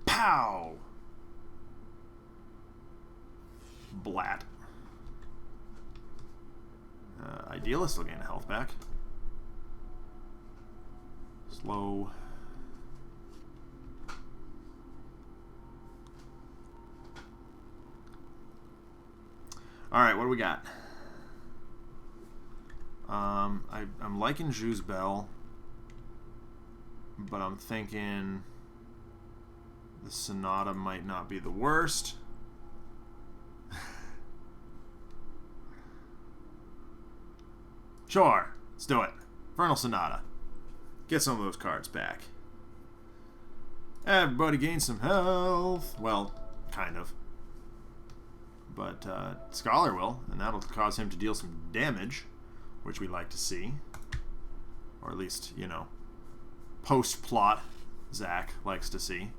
Pow! Blat. Idealist will gain health back. Slow. Alright, what do we got? I'm liking Juice Bell, but I'm thinking the Sonata might not be the worst. Sure, let's do it. Vernal Sonata. Get some of those cards back. Everybody gain some health. Well, kind of. But Scholar will, and that'll cause him to deal some damage, which we like to see. Or at least, you know, post-plot Zach likes to see.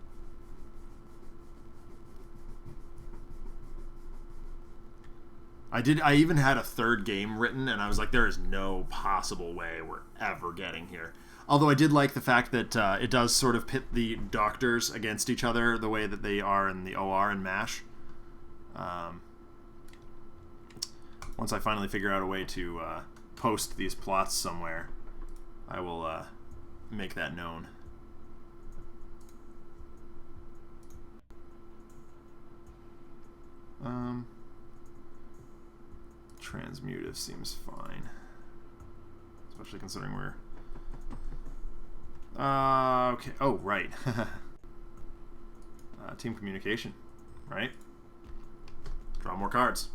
I even had a third game written, and I was like, there is no possible way we're ever getting here. Although I did like the fact that it does sort of pit the doctors against each other the way that they are in the OR and MASH. Once I finally figure out a way to post these plots somewhere, I will make that known. Transmutive seems fine, especially considering we're okay. Oh, right. Team communication, right? Draw more cards.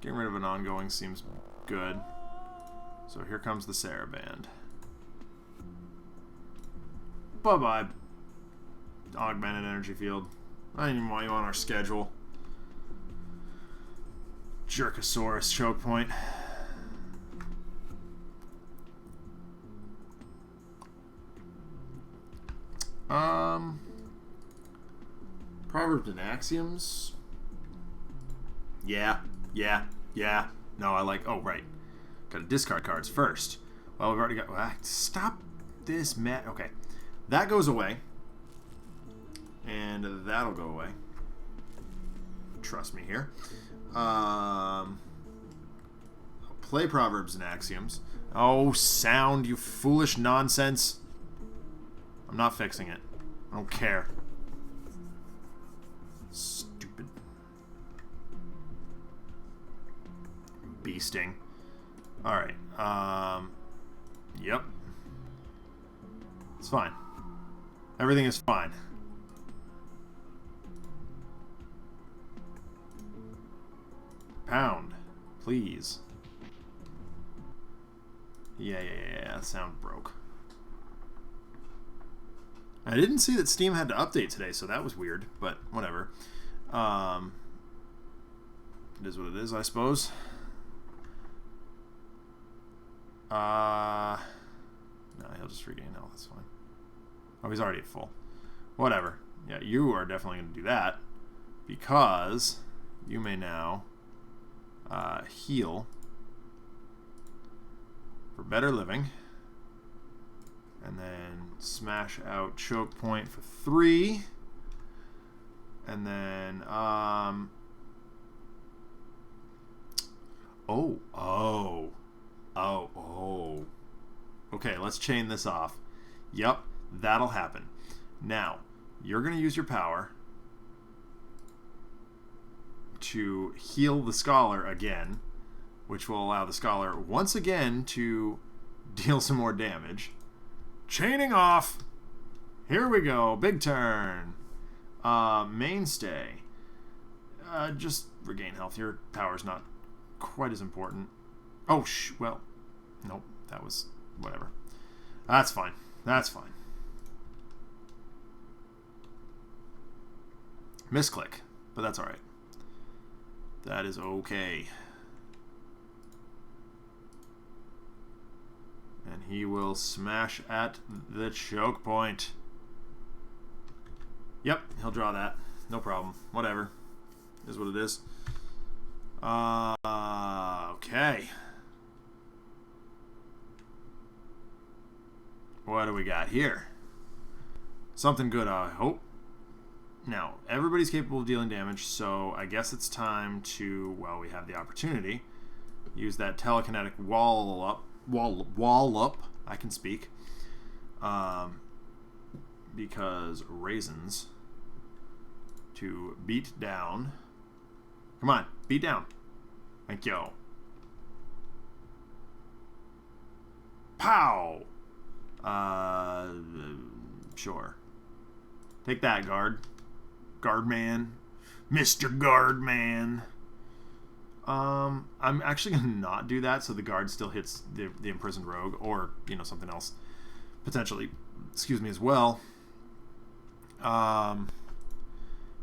Getting rid of an ongoing seems good. So here comes the Saraband. Bye-bye. Augmented energy field. I didn't even want you on our schedule. Jerkosaurus Chokepoint. Proverbs and Axioms. Yeah. No, I like... Oh, right. Gotta discard cards first. Well, we've already got... Stop this, Matt. Okay. That goes away. And that'll go away. Trust me here. Play Proverbs and Axioms. Oh, sound, you foolish nonsense. I'm not fixing it. I don't care. Stupid. Beasting. Alright. Yep. It's fine. Everything is fine. Pound. Please. Yeah. Sound broke. I didn't see that Steam had to update today, so that was weird, but whatever. It is what it is, I suppose. No, he'll just regain health, that's fine. Oh, he's already at full. Whatever. Yeah, you are definitely going to do that, because you may now heal for better living. And then smash out Chokepoint for 3. And then, Okay, let's chain this off. Yep, that'll happen. Now, you're going to use your power to heal the Scholar again, which will allow the Scholar once again to deal some more damage. Chaining off. Here we go. Big turn. Mainstay. Just regain health. Your power's not quite as important. Oh, well. Nope. That was... whatever. That's fine. That's fine. Misclick. But that's alright. That is okay. And he will smash at the Chokepoint. Yep, he'll draw that. No problem. Whatever. Is what it is. Okay. What do we got here? Something good, I hope. Now, everybody's capable of dealing damage, so I guess it's time to, well, we have the opportunity. Use that telekinetic wall up. I can speak. Because raisins to beat down. Come on, beat down. Thank you. Pow! Sure. Take that, guard. Guardman. Mr. Guardman. I'm actually going to not do that so the guard still hits the imprisoned rogue or, you know, something else potentially, excuse me, as well.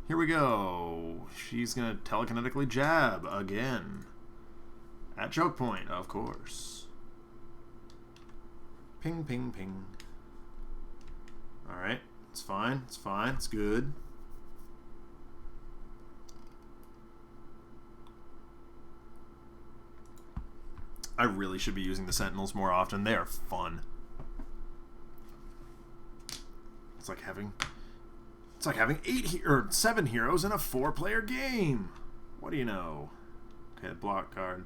Here we go. She's going to telekinetically jab again. At Chokepoint, of course. Ping, ping, ping. Alright. It's fine. It's fine. It's good. I really should be using the Sentinels more often. They are fun. It's like having 7 heroes in a 4-player game. What do you know? Okay, the block card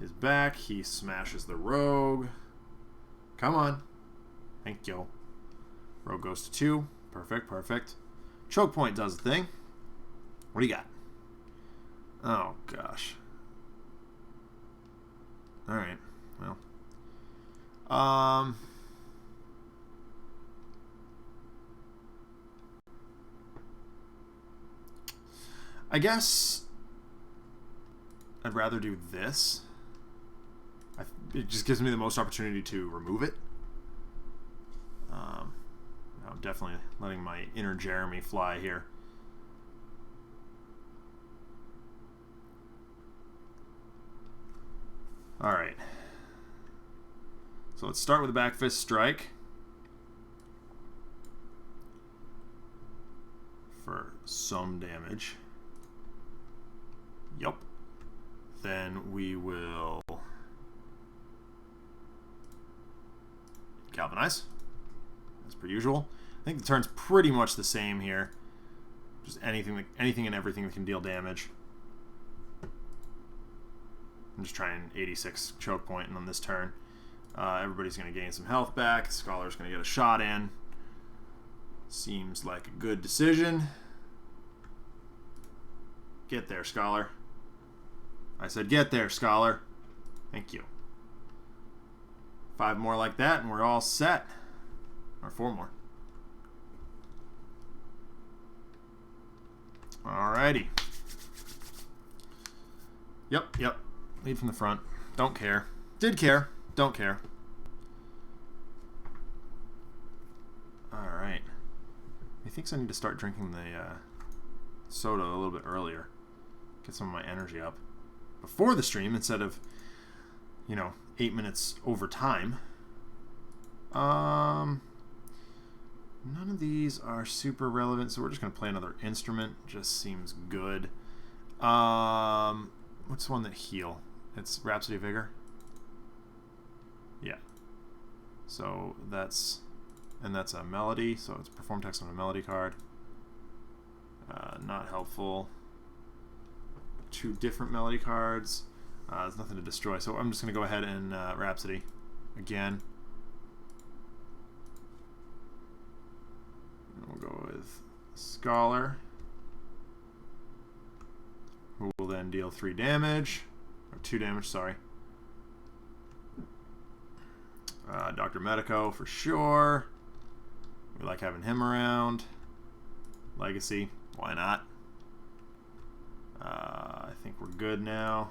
is back. He smashes the rogue. Come on. Thank you. Rogue goes to 2. Perfect, perfect. Chokepoint does the thing. What do you got? Oh, gosh. Alright. Well. I guess I'd rather do this. It just gives me the most opportunity to remove it. I'm definitely letting my inner Jeremy fly here. Alright. So let's start with a back fist strike. For some damage. Yup. Then we will galvanize, as per usual. I think the turn's pretty much the same here. Just anything and everything that can deal damage. I'm just trying 86 choke point on this turn. Everybody's going to gain some health back. Scholar's going to get a shot in. Seems like a good decision. Get there, Scholar. I said get there, Scholar. Thank you. 5 more like that and we're all set. Or 4 more. Alrighty. Yep. Lead from the front. Don't care. Did care. Don't care. Alright. He thinks I need to start drinking the soda a little bit earlier. Get some of my energy up. Before the stream instead of, 8 minutes over time. None of these are super relevant, so we're just going to play another instrument. Just seems good. What's one that heal? It's Rhapsody of Vigor? Yeah. So that's a melody, so it's perform text on a melody card. Not helpful. 2 different melody cards. There's nothing to destroy, so I'm just going to go ahead and Rhapsody again. And we'll go with Scholar, who will then deal 3 damage, or 2 damage, sorry. Dr. Medico for sure. We like having him around. Legacy, why not? I think we're good now.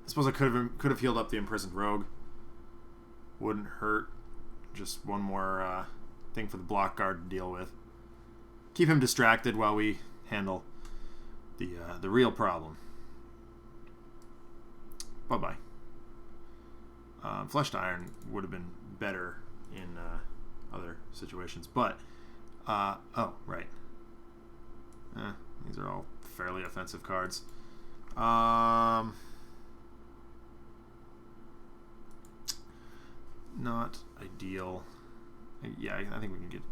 I suppose I could have healed up the imprisoned rogue. Wouldn't hurt. Just one more thing for the block guard to deal with. Keep him distracted while we handle the real problem. Bye-bye. Fleshed Iron would have been better in other situations, but oh, right. These are all fairly offensive cards. Not ideal. Yeah, I think we can get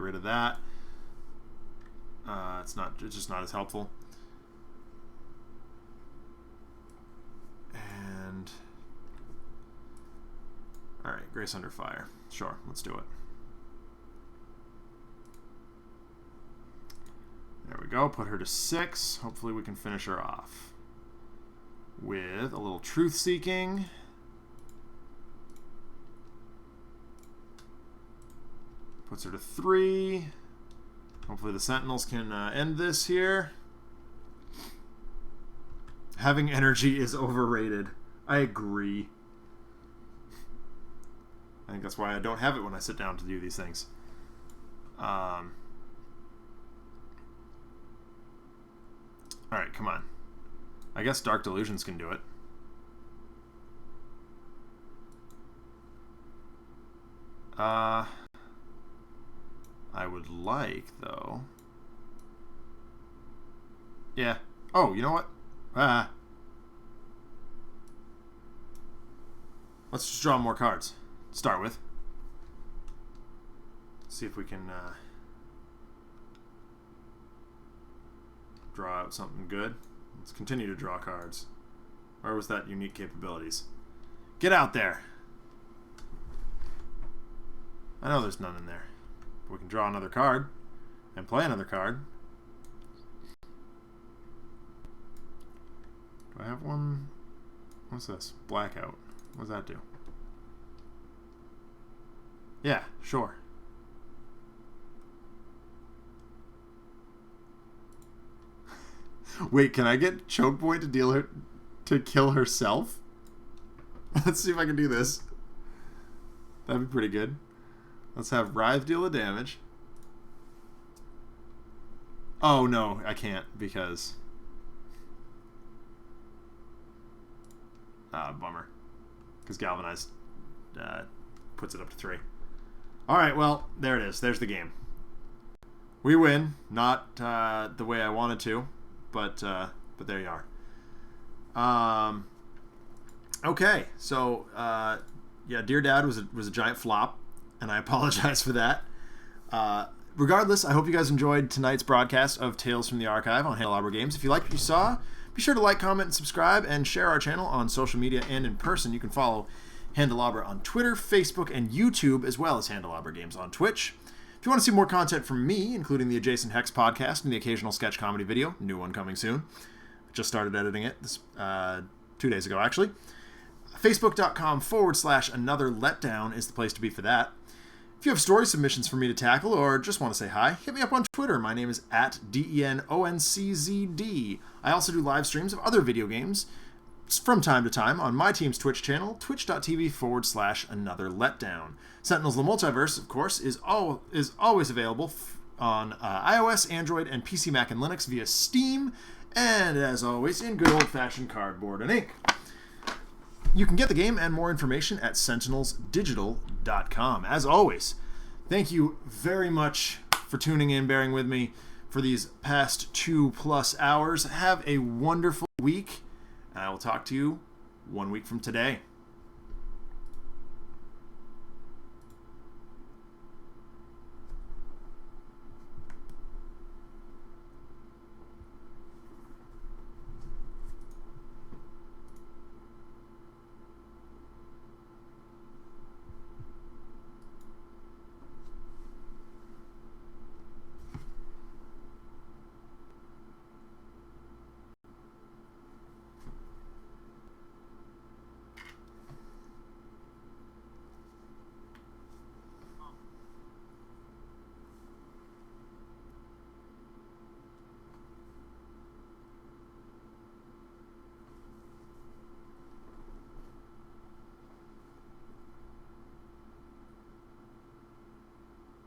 rid of that. It's just not as helpful. And all right, Grace Under Fire. Sure, let's do it. There we go. Put her to 6. Hopefully we can finish her off with a little truth seeking. Puts her to 3. Hopefully the Sentinels can end this here. Having energy is overrated. I agree. I think that's why I don't have it when I sit down to do these things. Alright, come on. I guess Dark Delusions can do it. I would like, though... Yeah. Oh, you know what? Let's just draw more cards to start with. See if we can draw out something good. Let's continue to draw cards. Where was that unique capabilities? Get out there! I know there's none in there. But we can draw another card and play another card. Do I have one? What's this? Blackout. What does that do? Yeah, sure. Wait, can I get Chokepoint to kill herself? Let's see if I can do this. That'd be pretty good. Let's have Writhe deal a damage. Oh no, I can't because Bummer. Because Galvanized puts it up to 3. All right, well, there it is. There's the game. We win. Not the way I wanted to, but there you are. Okay, so yeah, Dear Dad was a giant flop, and I apologize for that. Regardless, I hope you guys enjoyed tonight's broadcast of Tales from the Archive on Handelabra Games. If you liked what you saw, be sure to like, comment, and subscribe, and share our channel on social media and in person. You can follow Handelabra on Twitter, Facebook, and YouTube, as well as Handelabra Games on Twitch. If you want to see more content from me, including the Adjacent Hex podcast and the occasional sketch comedy video, new one coming soon. Just started editing it this 2 days ago, actually. Facebook.com/Another Letdown is the place to be for that. If you have story submissions for me to tackle or just want to say hi, hit me up on Twitter. My name is @DENONCZD. I also do live streams of other video games from time to time on my team's Twitch channel, twitch.tv/Another Letdown. Sentinels: The Multiverse, of course, is always available on iOS, Android, and PC, Mac, and Linux via Steam, and as always, in good old-fashioned cardboard and ink. You can get the game and more information at sentinelsdigital.com. As always, thank you very much for tuning in, bearing with me for these past 2+ hours. Have a wonderful week, and I will talk to you 1 week from today.